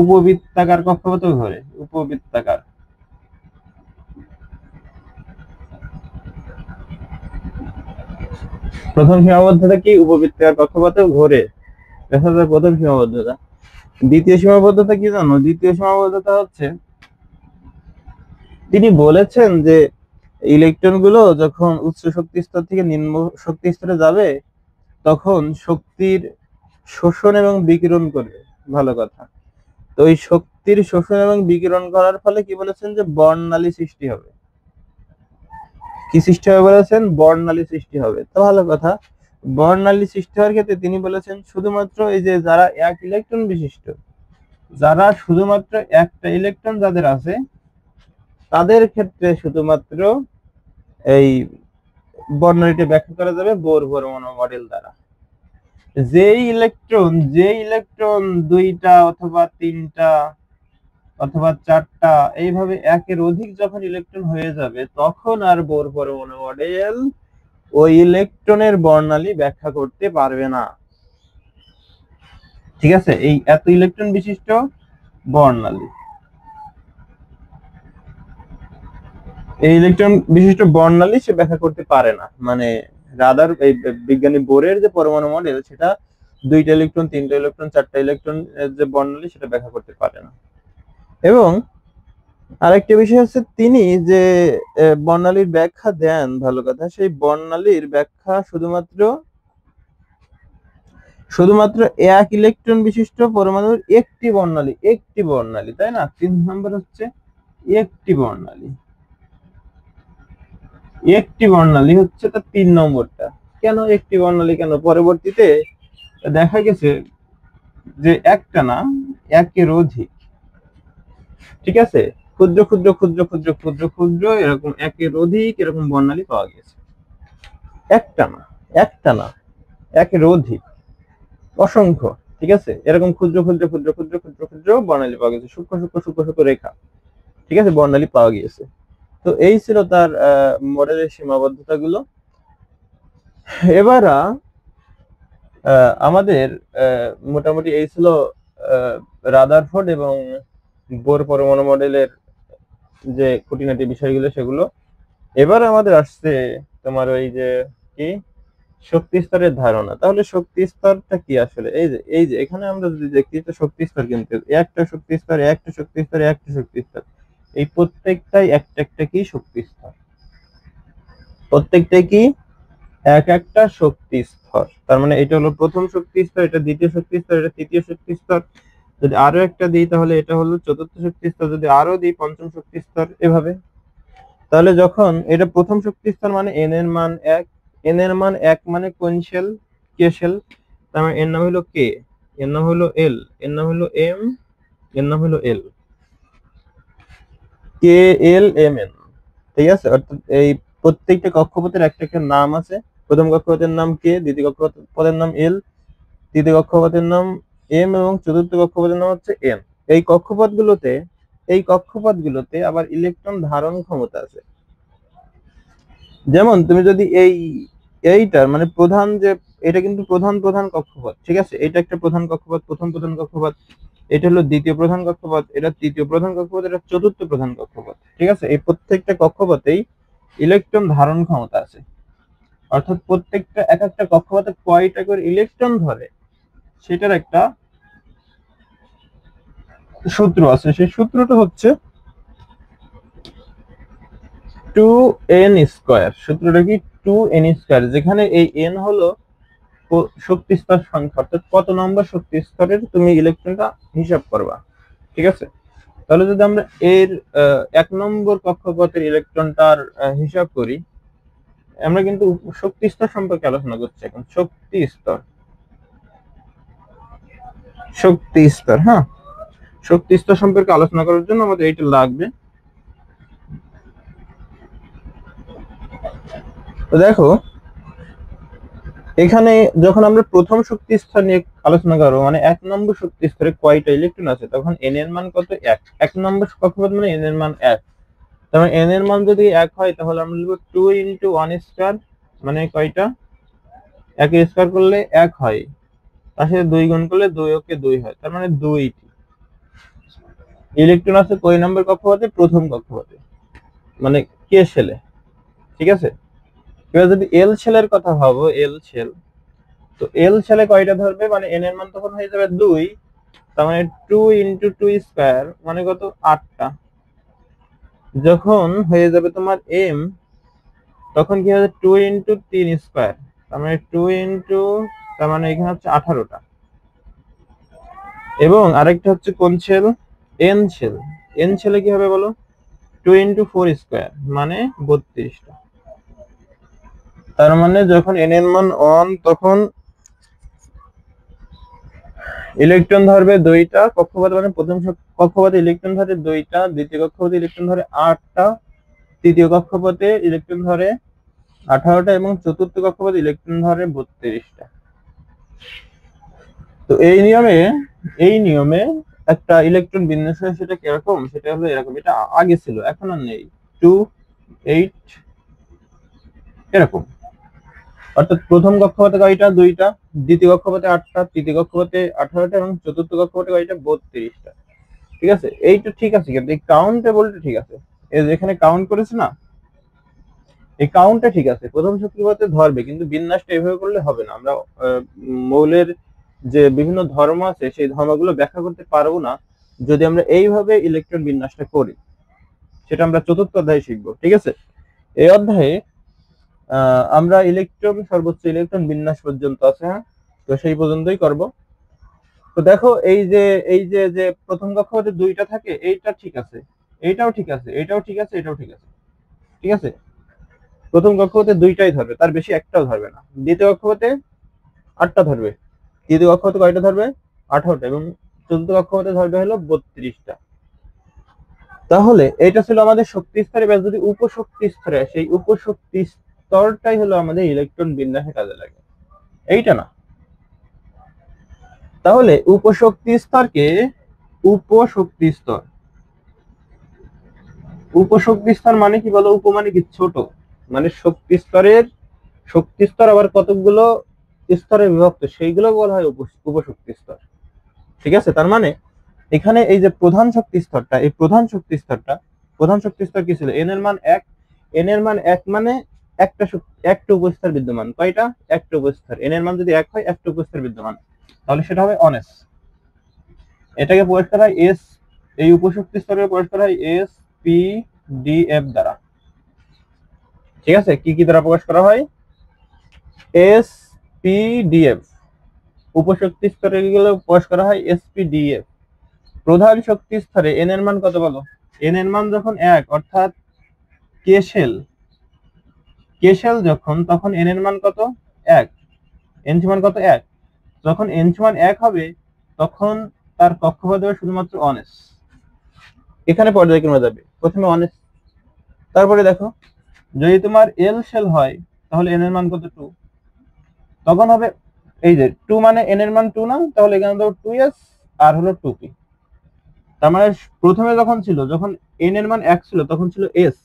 উপবৃত্তাকার কক্ষপথেও ঘোরে। উপবৃত্তাকার, প্রথম সীমাবদ্ধতা কি? উপবৃত্তাকার কক্ষপথেও ঘোরে। দেখা যায় প্রথম সীমাবদ্ধতা। দ্বিতীয় সীমাবদ্ধতা কি জানো? দ্বিতীয় সীমাবদ্ধতা হচ্ছে তিনি বলেছেন যে ইলেকট্রন গুলো যখন উচ্চ শক্তি স্তর থেকে নিম্ন শক্তি স্তরে যাবে, তখন শক্তির শোষণ এবং বিকিরণ করবে। ভালো কথা। তো এই শক্তির শোষণ এবং বিকিরণ করার ফলে কি বলেছেন, যে বর্ণালী সৃষ্টি হবে। কি সৃষ্টি হবে বলেছেন? বর্ণালী সৃষ্টি হবে। তো ভালো কথা। বর্ণালী সৃষ্টি হওয়ার ক্ষেত্রে তিনি বলেছেন শুধুমাত্র এই যে যারা এক ইলেকট্রন বিশিষ্ট, যারা শুধুমাত্র একটা ইলেকট্রন যাদের আছে তাদের ক্ষেত্রে শুধুমাত্র এই বর্ণালীটি ব্যাখ্যা করা যাবে বোর পরমাণু মডেল দ্বারা। যে ইলেকট্রন দুইটা অথবা তিনটা অথবা চারটা এইভাবে একের অধিক যখন ইলেকট্রন হয়ে যাবে তখন আর বোর পরমাণু মডেল ওই ইলেকট্রনের বর্ণালী ব্যাখ্যা করতে পারবে না। ঠিক আছে, এই এত ইলেকট্রন বিশিষ্ট বর্ণালী, এই ইলেকট্রন বিশিষ্ট বর্ণালী সে ব্যাখ্যা করতে পারে না। মানে রাদার এই বিজ্ঞানী বোরের যে পরমাণু মডেল সেটা দুইটা ইলেকট্রন, তিনটা ইলেকট্রন, চারটা ইলেকট্রন যে বর্ণালী সেটা ব্যাখ্যা করতে পারে না। এবং আরেকটা বিষয় হচ্ছে তিনি যে বর্ণালীর ব্যাখ্যা দেন, ভালো কথা, সেই বর্ণালীর ব্যাখ্যা শুধুমাত্র এক ইলেকট্রন বিশিষ্ট পরমাণুর একটি বর্ণালী, তাই না? 3 নম্বর হচ্ছে একটি বর্ণালী হচ্ছে তার 3 নম্বরটা। কেন একটি বর্ণালী? কেন? পরবর্তীতে দেখা গেছে যে একটা না, একের অধিক, ঠিক আছে, ক্ষুদ্র ক্ষুদ্র ক্ষুদ্র ক্ষুদ্র ক্ষুদ্র ক্ষুদ্র এরকম একের অধিক এরকম বর্ণালী পাওয়া গেছে। একটা না, একের অধিক, অসংখ্য, ঠিক আছে, এরকম ক্ষুদ্র ক্ষুদ্র ক্ষুদ্র ক্ষুদ্র ক্ষুদ্র ক্ষুদ্র বর্ণালী পাওয়া গেছে, সূক্ষ্ম সূক্ষ্ম সূক্ষ্ম সূক্ষ্ম রেখা, ঠিক আছে, বর্ণালী পাওয়া গিয়েছে। তো এই ছিল তার মডেলের সীমাবদ্ধতা গুলো। এবার আমাদের মোটামুটি এই ছিল রাদারফোর্ড এবং বোর পরমাণু মডেলের যে খুঁটিনাটি বিষয়গুলো সেগুলো। এবার আমাদের আসছে তোমার ওই যে কি শক্তি স্তরের ধারণা। তাহলে শক্তি স্তরটা কি আসলে? এই যে এখানে আমরা যদি দেখি তো শক্তি স্তর কিন্তু একটা শক্তি স্তর, একটা শক্তি স্তর, একটা শক্তি স্তর, এই প্রত্যেকটাই একটা একটা কি শক্তি স্তর, প্রত্যেকটাই কি এক একটা শক্তি স্তর। তার মানে এটা হলো প্রথম শক্তি স্তর, এটা দ্বিতীয় শক্তি স্তর, এটা তৃতীয় শক্তি স্তর, যদি আরো একটা দিই তাহলে এটা হলো চতুর্থ শক্তি স্তর, যদি আরো দিই পঞ্চম শক্তি স্তর, এভাবে। তাহলে যখন এটা প্রথম শক্তি স্তর মানে এন এর মান 1, এন এর মান 1 মানে কোন শেল? কে শেল। তার মানে এর নাম হলো কে, এর নাম হলো এল, এর নাম হলো এম, এর নাম হলো এল, কে এল এম এন, ঠিক আছে। অর্থাৎ এই প্রত্যেকটা কক্ষপথের একটা একটা নাম আছে। প্রথম কক্ষপথের নাম কে, দ্বিতীয় কক্ষপথের নাম এল, তৃতীয় কক্ষপথের নাম এম এবং চতুর্থ কক্ষপথের নাম হচ্ছে এন। এই কক্ষপথগুলোতে আবার ইলেকট্রন ধারণ ক্ষমতা আছে। যেমন তুমি যদি এইটার মানে প্রধান যে, এটা কিন্তু প্রধান প্রধান কক্ষপথ, ঠিক আছে, এটা একটা প্রধান কক্ষপথ, প্রথম প্রধান কক্ষপথ, এটা হলো দ্বিতীয় প্রধান কক্ষপথ, এটা তৃতীয় প্রধান কক্ষপথ, এটা চতুর্থ প্রধান কক্ষপথ, ঠিক আছে। এই প্রত্যেকটা কক্ষপথেই ইলেকট্রন ধারণ ক্ষমতা আছে। অর্থাৎ প্রত্যেকটা এক একটা কক্ষপথে কয়টা করে ইলেকট্রন ধরে সেটার একটা সূত্র আছে। সেই সূত্রটা হচ্ছে 2n²। সূত্রটা কি? 2n², যেখানে এই n হলো শক্তি স্তর সংখ্যা, অর্থাৎ কত নম্বর শক্তি স্তরের তুমি ইলেকট্রনটা হিসাব করবা, ঠিক আছে। তাহলে যদি আমরা এর 1 নম্বর কক্ষপথের ইলেকট্রনটার হিসাব করি, আমরা কিন্তু শক্তি স্তর সম্পর্কে আলোচনা করছি এখন। শক্তি স্তর, হ্যাঁ, শক্তি স্তর সম্পর্কে আলোচনা করার জন্য আমাদের এইটা লাগবে। তো দেখো এখানে যখন আমরা প্রথম শক্তি স্তর নিয়ে আলোচনা করবো, মানে 1 নম্বর শক্তি স্তরে কয়টা ইলেকট্রন আছে, তখন এন এর মান কত? 1। 1 নম্বর কক্ষপথ মানে এন এর মান 1। তার মানে এন এর মান যদি 1 হয় তাহলে আমরা লিখব 2 × 1², মানে কয়টা? 1 এর স্কয়ার করলে 1 হয়, তার সাথে 2 গুণ করলে 2 ওকে 2 হয়, তার মানে 2টি ইলেকট্রন আছে কয় নম্বর কক্ষপথে? প্রথম কক্ষপথে, মানে কে শেলে, ঠিক আছে। এবার যদি এল শেলের কথা ভাবো, এল শেল, তো এল শেলে কয়টা ধরবে? মানে এন এর মান তখন হয়ে যাবে 2, তার মানে 2 × 2² মানে কত? 8টা। যখন হয়ে যাবে তোমার এম, তখন কি হবে? 2 × 3², তার মানে 2 তার মানে এখানে হচ্ছে 18টা। এবং আরেকটা হচ্ছে কোন শেল? N shell. এন শেলে কি হবে বলো? 2 × 4² মানে 32টা। তার মানে যখন n এর মান 1 তখন ইলেকট্রন ধরবে 2টা কক্ষপথে, মানে প্রথম কক্ষপথে ইলেকট্রন ধরে 2টা, দ্বিতীয় কক্ষপথে ইলেকট্রন ধরে 8টা, তৃতীয় কক্ষপথে ইলেকট্রন ধরে 18টা এবং চতুর্থ কক্ষপথে ইলেকট্রন ধরে 32টা। তো এই নিয়মে একটা ইলেকট্রন বিন্যাস হয়, সেটা কিরকম, সেটা হলো এরকম। এটা আগে ছিল, এখন আর নেই। 2 8 এরকম। অর্থাৎ প্রথম কক্ষপথে কয়টা? 2টা, দ্বিতীয় কক্ষপথে 8টা, তৃতীয় কক্ষপথে 18টা এবং চতুর্থ কক্ষপথে কয়টা? 32টা। ঠিক আছে, এইটা ঠিক আছে, কিন্তু এই কাউন্টেবলটা ঠিক আছে। এই যে এখানে কাউন্ট করেছে না, এই কাউন্টটা ঠিক আছে, প্রথম কক্ষপথে ধরবে, কিন্তু বিন্যাসটা এভাবে করলে হবে না। আমরা মৌলের যে বিভিন্ন ধর্ম আছে সেই ধর্মগুলো ব্যাখ্যা করতে পারবো না যদি আমরা এইভাবে ইলেকট্রন বিন্যাসটা করি। সেটা আমরা চতুর্থ অধ্যায়ে শিখবো। ঠিক আছে, এই অধ্যায়ে আমরা সর্বোচ্চ ইলেকট্রন বিন্যাস পর্যন্ত আছে, হ্যাঁ, তো সেই পর্যন্তই করব। তো দেখো, এই যে প্রথম কক্ষপথে 2টা থাকে, এইটা ঠিক আছে, এইটাও ঠিক আছে, এটাও ঠিক আছে, এটাও ঠিক আছে। ঠিক আছে, প্রথম কক্ষপথে 2টাই ধরবে, তার বেশি একটাও ধরবে না। দ্বিতীয় কক্ষপথে 8টা ধরবে, তৃতীয় কক্ষপথে কয়টা ধরবে? 18টা, এবং চতুর্থ কক্ষপথে ধরবে হলো 32টা। তাহলে এটা ছিল আমাদের শক্তি স্তর। এবার যদি উপশক্তি স্তরে, সেই উপশক্তি স্তরটাই হলো আমাদের ইলেকট্রন বিন্যাসে কাজে লাগে, এইটা না। তাহলে উপশক্তি স্তরকে উপশক্তি স্তর, উপশক্তি স্তর মানে কি বলো? উপ মানে কি? ছোট, মানে শক্তি স্তর আবার কতগুলো স্তরে বিভক্ত, সেইগুলো বলা হয় উপশক্তি স্তর। ঠিক আছে, তার মানে এখানে এই যে প্রধান শক্তি স্তরটা, এই প্রধান শক্তি স্তর কি ছিল? এন এর মান 1, এন এর মান 1 মানে একটা উপস্তর বিদ্যমান। কয়টা? একটা উপস্তর। এন এর মান যদি 1 হয়, একটা উপস্তর বিদ্যমান, তাহলে সেটা হবে অনেস। এটাকে প্রকাশ করা হয় এস, এই উপশক্তি স্তরকে প্রকাশ করা হয় এস পি ডি এফ দ্বারা। ঠিক আছে, কি কি দ্বারা প্রকাশ করা হয়? S P D F. উপশক্তি স্তরে গুলো প্রকাশ করা হয় এস পি ডি এফ। প্রধান শক্তি স্তরে এন এর মান কত বলো? এন এর মান যখন 1, অর্থাৎ কেশেল যখন, তখন এন এর মান কত? 1। এন মান কত? 1। যখন এন মান 1 হবে, তখন তার কক্ষপথ হবে শুধুমাত্র অনেস। এখানে পর্যায়ক্রমে যাবে, প্রথমে অনেস, তারপরে দেখো যদি তোমার এল শেল হয়, তাহলে এন এর মান কত? 2। তখন হবে এই যে 2 মানে এন এর মান 2 না, তাহলে এখানে দেবো 2s আর হলো 2p। তার মানে প্রথমে যখন এন এর মান 1 ছিল, তখন ছিল এস,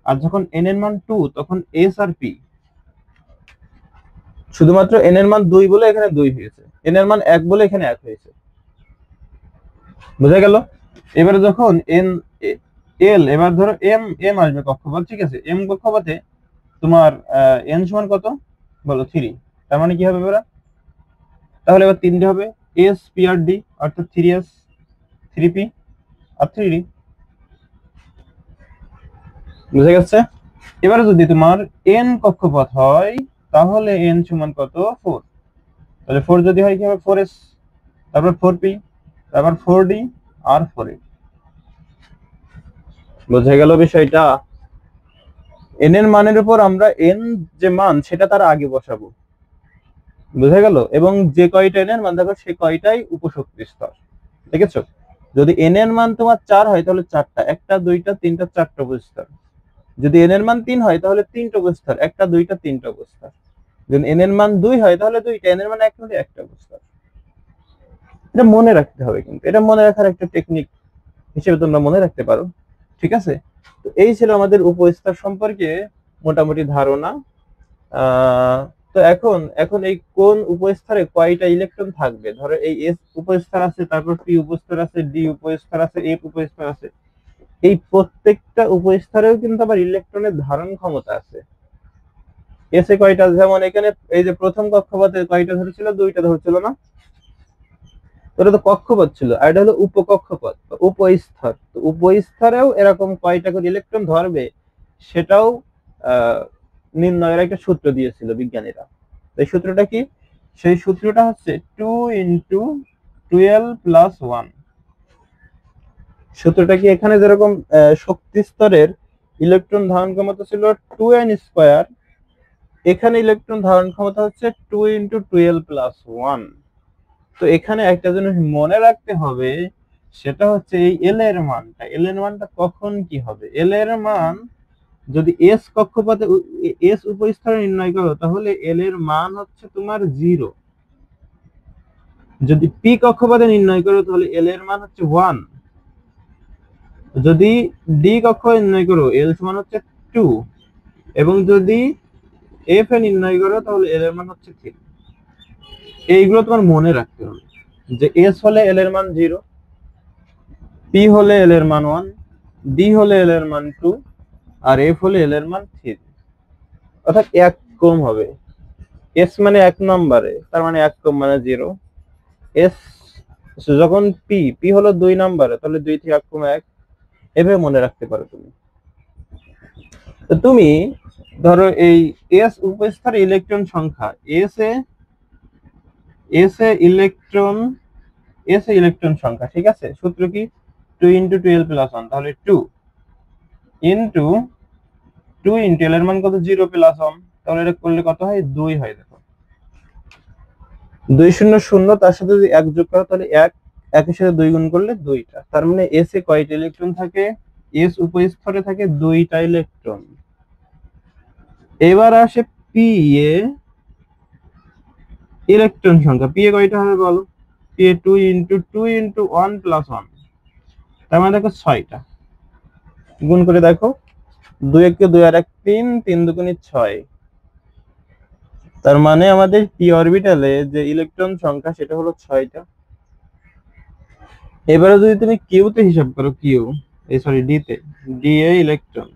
আর যখন এন এর মান 2, তখন এস আর পি। শুধুমাত্র এন এর মান 2 বলে এখানে 2 হয়েছে, এন এর মান 1 বলে এখানে 1 হয়েছে। বুঝা গেল? এবারে যখন এন এল, এবার ধরো এম আসবে কক্ষপথ। ঠিক আছে, এম কক্ষপথে তোমার এন সমান কত বলো? 3। তার মানে কি হবে এবার? তাহলে এবার 3টে হবে, এস পি আর ডি, অর্থাৎ 3s 3p আর 3d। বুঝা গেছে? এবারে যদি তোমার এন কক্ষপথ হয়, তাহলে এন সমান কত? 4। তাহলে 4 যদি হয়, কি হবে? 4s, তারপর 4p, তারপর 4d আর 4a। বুঝা গেল বিষয়টা? এন এর মানের উপর আমরা এন যে মান, সেটা তার আগে বসাবো। বুঝা গেল? এবং যে কয়টা এন এর মান দেখো, সে কয়টাই উপশক্তি স্তর। দেখেছো? যদি এন এর মান তোমার 4 হয়, তাহলে 4টা, 1টা 2টা 3টা 4টা উপস্তর। যদি এন এর মান 3 হয়, তাহলে 3টা উপস্তর, 1টা 2টা 3টা উপস্তর। যদি এন এর মান 2 হয়, তাহলে 2টা, এন এর মান 1 হলে 1টা উপস্তর। এটা মনে রাখতে হবে, কিন্তু এটা মনে রাখার একটা টেকনিক হিসেবে তোমরা মনে রাখতে পারো। ঠিক আছে, তো এই ছিল আমাদের উপস্তর সম্পর্কে মোটামুটি ধারণা। তো এখন এই কোন উপস্তরে কয়টা ইলেকট্রন থাকবে? ধরো এই এস উপস্তর আছে, তারপর পি উপস্তর আছে, ডি উপস্তর আছে, এফ উপস্তর আছে। এই প্রত্যেকটা উপস্তরেও কিন্তু আবার ইলেকট্রনের ধারণ ক্ষমতা আছে। এসে কয়টা? যেমন এখানে এই যে প্রথম কক্ষপথে কয়টা ধরেছিল? 2টা ধরেছিল না? ওটা তো কক্ষপথ ছিল, আর এটা হলো উপকক্ষপথ, উপস্তর। তো উপস্তরেও এরকম কয়টা করে ইলেকট্রন ধরবে, সেটাও নির্ণয়ের একটা সূত্র দিয়েছিল বিজ্ঞানীরা। এই সূত্রটা কি? সেই সূত্রটা হচ্ছে 2 × 12 + 1। সূত্রটা কি? এখানে যেরকম শক্তি স্তরের ইলেকট্রন ধারণ ক্ষমতা ছিল 2n², এখানে ইলেকট্রন ধারণ ক্ষমতা হচ্ছে 2 × 12 + 1। তো এখানে একটা জিনিস মনে রাখতে হবে, সেটা হচ্ছে এই এল এর মানটা কখন কি হবে। এল এর মান যদি এস কক্ষপথে এস উপস্তরে নির্ণয় করো, তাহলে এল এর মান হচ্ছে তোমার 0। যদি পি কক্ষপথে নির্ণয় করো, তাহলে এল এর মান হচ্ছে 1। যদি ডি কক্ষপথে নির্ণয় করো, এল সমান হচ্ছে 2। এবং যদি এফ এ নির্ণয় করো, তাহলে এল এর মান হচ্ছে 3। এইগুলো তোমার মনে রাখতে হবে যে এস হলে এল এর মান 0, পি হলে এল এর মান 1, ডি হলে এল এর মান 2, আর এফ হলে এল এর মান 3। অর্থাৎ 1 কম হবে। এস মানে 1 নম্বরে, তার মানে 1 কম মানে 0। এস যখন পি হলো 2 নম্বরে, তাহলে 2 থেকে 1 কমে 1। এভাবে মনে রাখতে পারো তুমি। তো তুমি ধরো এই এস উপস্তরে ইলেকট্রন সংখ্যা, এস এ ইলেকট্রন সংখ্যা, ঠিক আছে। সূত্র কি? 2 × 12 + 1, তাহলে 2 × এল এর মান কত? 0 + 1, তাহলে এটা করলে কত হয়? 2 হয়। দেখো 2 0 0, তার সাথে যদি 1 যোগ করো, তাহলে 1, 1 এর সাথে 2 গুণ করলে 2টা। তার মানে এস এ কয়টা ইলেকট্রন থাকে? এস উপস্তরে থাকে 2টা ইলেকট্রন। এবার আসে পি এ ইলেকট্রন সংখ্যা। পি এ কয়টা হবে বলো? পি এ 2 × 1 + 1, তার মানে দেখো 6টা। গুণ করে দেখো, 2 1 2 আর 1 3, 3 2 6। তার মানে আমাদের পি অরবিটালে যে ইলেকট্রন সংখ্যা সেটা হলো 6টা। এবারে যদি তুমি কিউ তে হিসাব করো, ডি তে, ডি এ ইলেকট্রন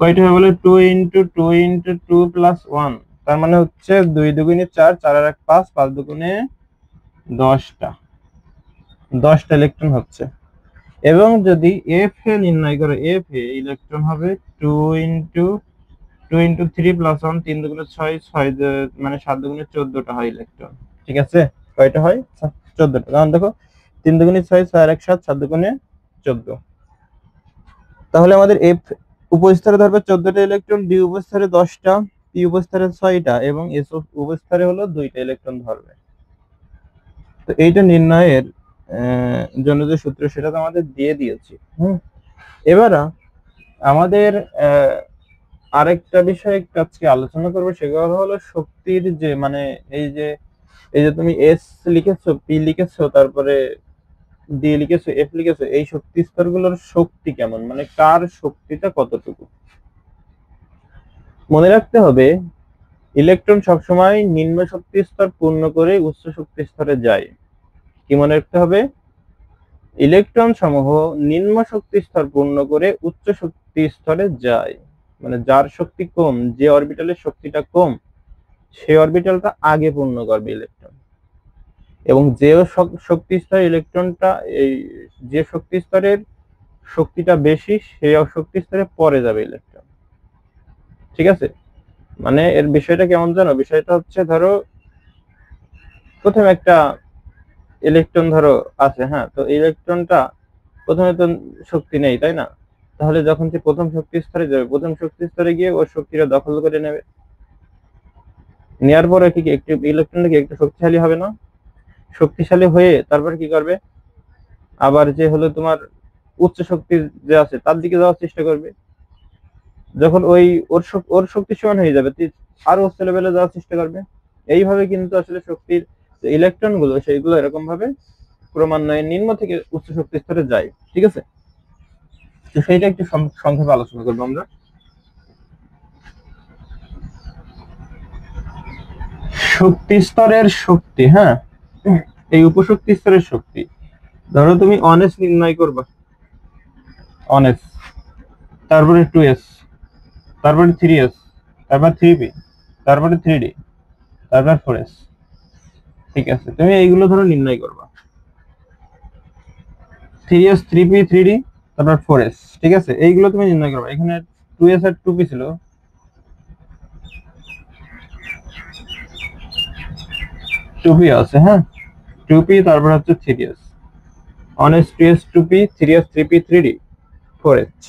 কয়টা হবে বলে? 2 × 2 + 1, তার মানে হচ্ছে 2 2 4, 4 আর 1 5, 5 2 10টা। 10টা ইলেকট্রন হচ্ছে। এবং যদি এফ এ নির্ণয় করো, এফ এ ইলেকট্রন হবে 2 × 3 + 1, 3 2 6, 6 মানে 7 2 14টা হয় ইলেকট্রন। ঠিক আছে, কয়টা হয়? 14টা। কারণ দেখো 3 2 6, 6 আর 1 7, 7 2 14। তাহলে আমাদের এফ উপস্তরে ধরবে 14টা ইলেকট্রন, ডি উপস্তরে 10টা, পি উপস্তরে 6টা, এবং এস উপস্তরে হলো 2টা ইলেকট্রন ধরবে। তো এইটা নির্ণয়ের জন্য যে সূত্র, সেটা তো আমাদের দিয়ে দিয়েছি। এবার আমাদের আরেকটা বিষয় আজকে আলোচনা করবো, সেগুলো হলো শক্তির যে মানে এই যে তুমি এস লিখেছো, পি লিখেছো, তারপরে ডি লিখেছো, এফ লিখেছো, এই শক্তি স্তরগুলোর শক্তি কেমন, মানে কার শক্তিটা কতটুকু। মনে রাখতে হবে, ইলেকট্রন সবসময় নিম্ন শক্তি স্তর পূর্ণ করে উচ্চ শক্তি স্তরে যায়। কি মনে রাখতে হবে? ইলেকট্রন সমূহ নিম্ন শক্তি স্তর পূর্ণ করে উচ্চ শক্তি স্তরে যায়। মানে যার শক্তি কম, যে অরবিটালের শক্তিটা কম, সেই অরবিটালটা আগে পূর্ণ করবে ইলেকট্রন। এবং যে শক্তি স্তরে ইলেকট্রনটা, এই যে শক্তি স্তরের শক্তিটা বেশি, সেই শক্তি স্তরে পরে যাবে ইলেকট্রন। ঠিক আছে, মানে এর বিষয়টা কেমন জানো? বিষয়টা হচ্ছে, ধরো প্রথমে একটা ইলেকট্রন ধরো আছে, হ্যাঁ, তো ইলেকট্রনটা প্রথমে তো শক্তি নেই, তাই না? তাহলে যখন সে প্রথম শক্তি স্তরে যাবে, প্রথম শক্তি স্তরে গিয়ে ওর শক্তিটা দখল করে নেবে। নেওয়ার পরে কি একটু ইলেকট্রনটা কি একটু শক্তিশালী হবে না? শক্তিশালী হয়ে তারপর কি করবে? আবার যে হলো তোমার উচ্চ শক্তি যে আছে, তার দিকে যাওয়ার চেষ্টা করবে। যখন ওর শক্তি সমান হয়ে যাবে, আরো উচ্চ লেভেলে যাওয়ার চেষ্টা করবে। এইভাবে কিন্তু আসলে শক্তির যে ইলেকট্রন গুলো, সেইগুলো এরকম ভাবে ক্রমান্বয়ে নিম্ন থেকে উচ্চ শক্তি স্তরে যায়। ঠিক আছে, তো সেইটা একটু সংক্ষেপে আলোচনা করবো আমরা। শক্তি স্তরের শক্তি, হ্যাঁ, এই উপশক্তি স্তরের শক্তি। ধরো তুমি অনেস নির্ণয় করবা, অনেস, তারপরে 2s, তারপরে 3s, তারপর 3p, তারপরে 3d, তারপর 4s। ঠিক আছে, তুমি এইগুলো ধরো নির্ণয় করবা, 3s, 3p, 3d, তারপর 4s। ঠিক আছে, এইগুলো তুমি নির্ণয় করবা। এখানে 2s আর 2p ছিল, 2p আছে, হ্যাঁ, 2p, তারপর হচ্ছে 3s, 1s, 2s, 2p, 3s, 3p, 3d, 4h।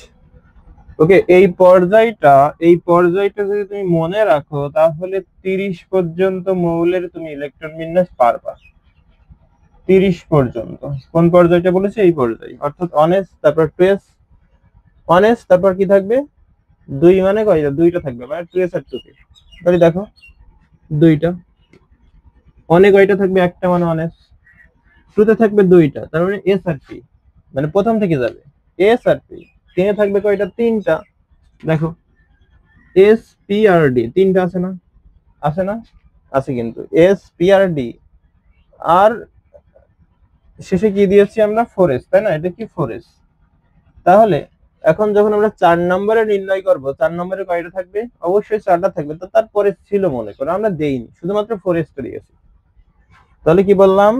ওকে, এই পর্যায়টা যদি তুমি মনে রাখো তাহলে 30 পর্যন্ত মৌলের তুমি ইলেকট্রন বিন্যাস পারবা। 30 পর্যন্ত কোন পর্যায়টা বলেছে? এই পর্যায়, অর্থাৎ অনেস, তারপর টুয়েস, অনেস, তারপর কি থাকবে? 2 মানে কয়টা? 2টা থাকবে, মানে টুয়েস আর টুপি। তাহলে দেখো 2টা, অনেক কয়টা থাকবে? একটা, মানে অনেস। টুতে থাকবে 2টা, তার মানে এস আর পি, মানে প্রথম থেকে যাবে এস আর পি। তিনে থাকবে কয়টা? 3টা। দেখো এস পি আর ডি 3টা আছে না? আছে না? আছে কিন্তু এস পি আর ডি। আর শেষে কি দিয়েছি আমরা? 4s, তাই না? এটা কি 4s? তাহলে এখন যখন আমরা 4 নম্বরে নির্ণয় করব, 4 নম্বরে কয়টা থাকবে? অবশ্যই 4টা থাকবে। তো তারপরে ছিল মনে করো, আমরা দেইনি, শুধুমাত্র 4s টা দিয়েছি। তাহলে কি বললাম?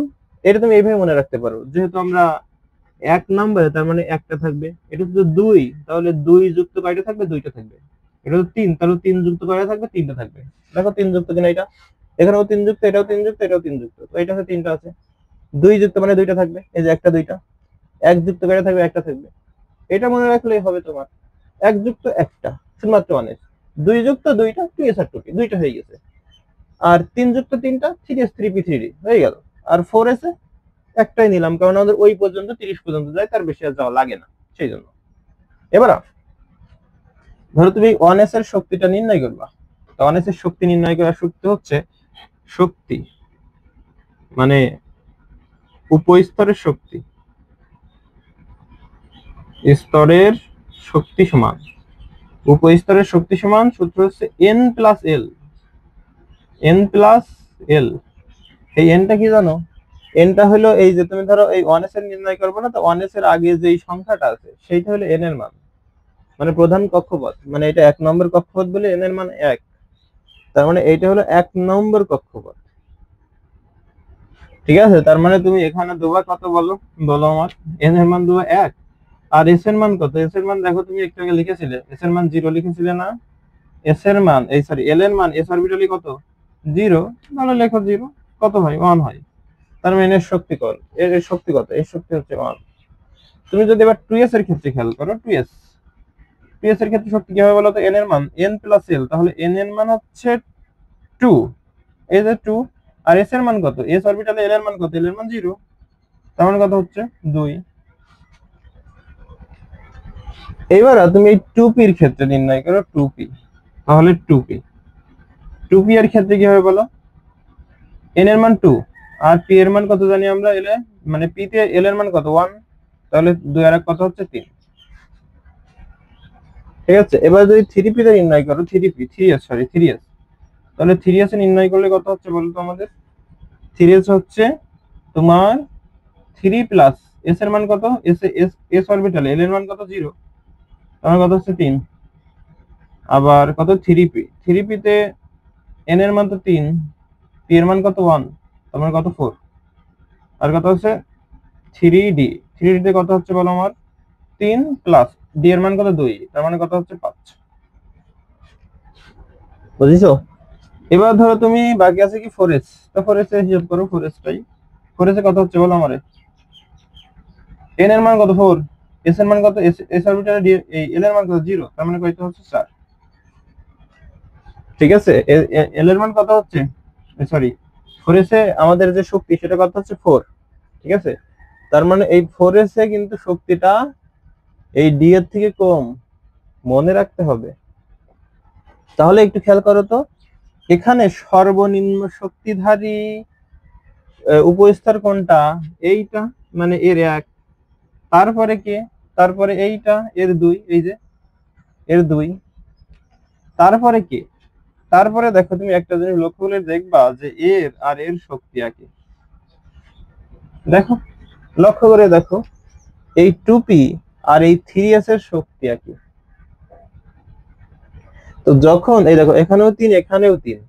এটা তুমি এইভাবে মনে রাখতে পারো, যেহেতু আমরা 1 নম্বরে, তার মানে একটা থাকবে। এটা তো 2, তাহলে 2 যুক্ত কয়টা থাকবে? 2টা থাকবে। এটা তো 3, তাহলে 3 যুক্ত কয়টা থাকবে? 3টা থাকবে। দেখো 3 যুক্ত কিনা এটা? এখানেও 3 যুক্ত, এটাও 3 যুক্ত, এটাও 3 যুক্ত, তো এটা হচ্ছে 3টা আছে। 2 যুক্ত মানে 2টা থাকবে, এই যে একটা 2টা। 1 যুক্ত কয়টা থাকবে? একটা থাকবে। এটা মনে রাখলেই হবে তোমার। 1 যুক্ত একটা, শুধুমাত্র অনেক। 2 যুক্ত 2টা, 2s আর 2p, 2টা হয়ে গেছে। আর 3 যুক্ত 3টা, 3s 3p 3d হয়ে গেল। আর 4s এ একটাই নিলাম, কারণ আমাদের ওই পর্যন্ত 30 পর্যন্ত যায়, তার বেশি আর যাওয়া লাগে না, সেই জন্য। এবার ধরো তুমি 1s এর শক্তিটা নির্ণয় করবা। তো 1s এর শক্তি নির্ণয় করার শক্তি হচ্ছে, শক্তি মানে উপস্তরের শক্তি, স্তরের শক্তি সমান, উপস্তরের শক্তি সমান সূত্র হচ্ছে n plus L. n plus L, এই এনটা কি জানো? এনটা হলো, এই যে তুমি ধরো এই 1s এর নির্ণয় করবে না, তো 1s এর আগে যে সংখ্যাটা আছে সেইটা হলো n এর মান, মানে প্রধান কক্ষপথ, মানে এটা 1 নম্বর কক্ষপথ বলে n এর মান 1। তার মানে এইটা হলো 1 নম্বর কক্ষপথ। ঠিক আছে, তার মানে তুমি এখানে দেবা কত? বলো বলো আমার। n এর মান দেবা 1। আর s এর মান কত? s এর মান দেখো, তুমি একটু আগে লিখেছিলে s এর মান 0 লিখেছিলে না? s এর মান, এই সরি l এর মান s অরবিটালি কত? 0। তাহলে লেখো 0। কত হয়? 1 হয়। তার মানে এর শক্তি কত? এর শক্তি কত? এর শক্তি হচ্ছে 1। তুমি যদি এবার 2s এর ক্ষেত্রে খেয়াল করো, 2s এর ক্ষেত্রে শক্তি কি হবে বলো তো? n এর মান n প্লাস l, তাহলে n এর মান হচ্ছে 2, এই যে 2। আর s এর মান কত? s অরবিটালে l এর মান কত? l এর মান 0, তার মানে কত হচ্ছে? 2। এবার তুমি এই 2p এর ক্ষেত্রে নির্ণয় করো, 2p। তাহলে 2p এর ক্ষেত্রে কি হবে বলো? n এর মান 2, আর p এর মান কত জানি আমরা? l এ, মানে p তে l এর মান কত? 1। তাহলে 2 আর 1 কত হচ্ছে? 3। ঠিক আছে, এবার যদি 3p তে নির্ণয় করো, 3s, তাহলে 3s এ নির্ণয় করলে কত হচ্ছে বলতো আমাদের? 3s হচ্ছে তোমার 3 প্লাস s এর মান কত? s অরবিটাল l এর মান কত? 0, তাহলে কত হচ্ছে? 3। আবার কত? 3p তে n এর মান তো 3, p এর মান কত? 1, তার মানে কত? 4। আর কত হচ্ছে? 3d, 3d তে কত হচ্ছে বলো আমার? 3 প্লাস d এর মান কত? 2, তার মানে কত হচ্ছে? 5। বুঝেছো? এবার ধরো তুমি, বাকি আছে কি 4s, তো 4s এর হিসাব করো। 4s এ কত হচ্ছে বলো আমারে? n এর মান কত? 4, s এর মান কত? s অরবিটালে এই l এর মান কত? 0, তার মানে কত হচ্ছে? 4। ঠিক আছে, l এর মান কত হচ্ছে? সরি, 4s এ আমাদের যে শক্তি সেটা কত হচ্ছে? 4। ঠিক আছে, তার মানে এই 4s এ কিন্তু শক্তিটা এই d এর থেকে কম, মনে রাখতে হবে। তাহলে একটু খেয়াল করো তো, এখানে সর্বনিম্ন শক্তিধারী উপস্তর কোনটা? এইটা, মানে এর 1। তারপরে কে? তারপরে এইটা, এর 2, এই যে এর 2। তারপরে কে? তারপরে দেখো, তুমি একটা জিনিস লক্ষ্য করে দেখবা যে এর আর এর শক্তি একই। দেখো, লক্ষ্য করে দেখো, এই 2p আর এই 3s এর শক্তি একই। তো যখন এই দেখো, এখানেও 3, এখানেও 3,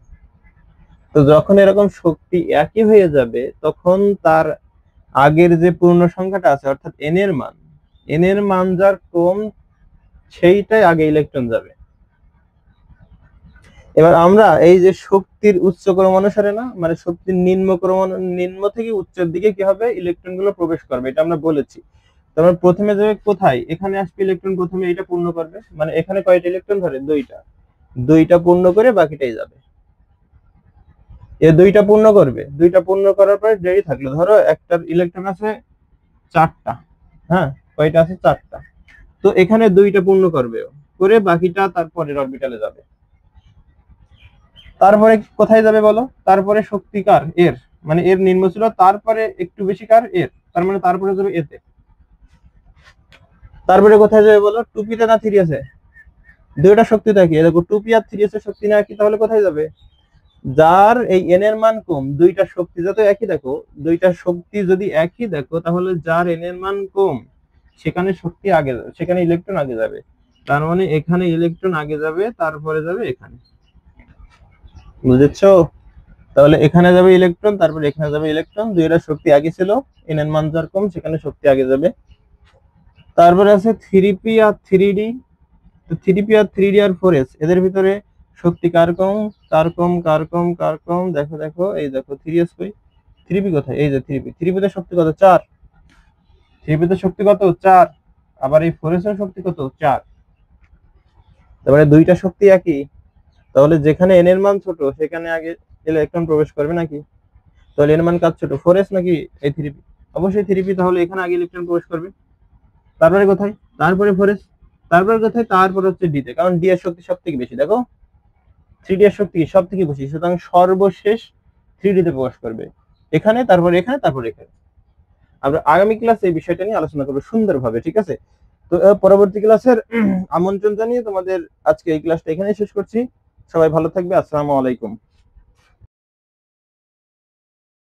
তো যখন এরকম শক্তি একই হয়ে যাবে, তখন তার আগের যে পূর্ণ সংখ্যাটা আছে, অর্থাৎ n এর মান যার কম, সেইটাই আগে ইলেকট্রন যাবে। এবার আমরা এই যে শক্তির উচ্চ ক্রম অনুসারে না, মানে শক্তির নিম্ন থেকে উচ্চের দিকে কি হবে? ইলেকট্রন গুলো প্রবেশ করবে, এটা আমরা বলেছি। তারপর প্রথমে যাবে কোথায়, এখানে আসবে ইলেকট্রন, প্রথমে এটা পূর্ণ করবে, মানে এখানে কয়টা ইলেকট্রন ধরে, দুইটা, দুইটা পূর্ণ করে বাকিটাই যাবে। এ দুইটা পূর্ণ করবে, দুইটা পূর্ণ করার পরে যেই থাকলো, ধরো একটার ইলেকট্রন আছে চারটা, হ্যাঁ কয়টা আছে, চারটা, তো এখানে দুইটা পূর্ণ করবে, করে বাকিটা তারপরের অরবিটালে যাবে। তারপরে কোথায় যাবে বলো, তারপরে শক্তি কার, এর, মানে এর নিম্ন ছিল, তারপরে একটু বেশি কার, এর, তার মানে তারপরে যাবে এতে। তারপরে কোথায় যাবে বলো, টুপিতে না থ্রি আছে, দুইটা শক্তি দেখি দেখো, টুপি আর থ্রি আছে শক্তি না একই, তাহলে কোথায় যাবে, যার এই এন এর মান কম, দুইটা শক্তি যত একই দেখো, দুইটা শক্তি যদি একই দেখো, তাহলে যার এন এর মান কম সেখানে শক্তি আগে যাবে, সেখানে ইলেকট্রন আগে যাবে, তার মানে এখানে ইলেকট্রন আগে যাবে, তারপরে যাবে এখানে, বুঝেছো? তাহলে এখানে যাবে ইলেকট্রন, তারপরে এখানে যাবে ইলেকট্রন, দুইটা শক্তি আগে ছিল, এন এর মান যার কম সেখানে শক্তি আগে যাবে। তারপরে আছে three P R three D, তো three P R three D আর ফোর এস, এদের ভিতরে শক্তি কার কম, কার কম, কার কম, কার কম, দেখো দেখো, এই দেখো থ্রি এস কই, থ্রি পি কোথায়, এই যে থ্রি পি, থ্রি পিতে শক্তি কত, চার, থ্রি পিতে শক্তি কত, চার, আবার এই ফোর এস এর শক্তি কত, চার, তারপরে দুইটা শক্তি একই, তাহলে যেখানে এন এর মান ছোট সেখানে আগে ইলেকট্রন প্রবেশ করবে নাকি, তাহলে এর মান কার ছোট, ফোর এস নাকি এই থ্রি পি, অবশ্যই থ্রি পি, তাহলে এখানে আগে ইলেকট্রন প্রবেশ করবে। তারপরে কোথায়, তারপরে ফোর এস, তারপরে কোথায়, তারপরে হচ্ছে ডি তে, কারণ ডি এর শক্তি সব থেকে বেশি, দেখো থ্রি ডি এর শক্তি সব থেকে বেশি, সুতরাং সর্বশেষ থ্রি ডি তে প্রবেশ করবে, এখানে, তারপরে এখানে, তারপরে এখানে। আমরা আগামী ক্লাসে এই বিষয়টা নিয়ে আলোচনা করবো সুন্দরভাবে, ঠিক আছে? তো পরবর্তী ক্লাসের আমন্ত্রণ জানিয়ে তোমাদের আজকে এই ক্লাসটা এখানেই শেষ করছি। সবাই ভালো থাকবে, আসসালামু আলাইকুম।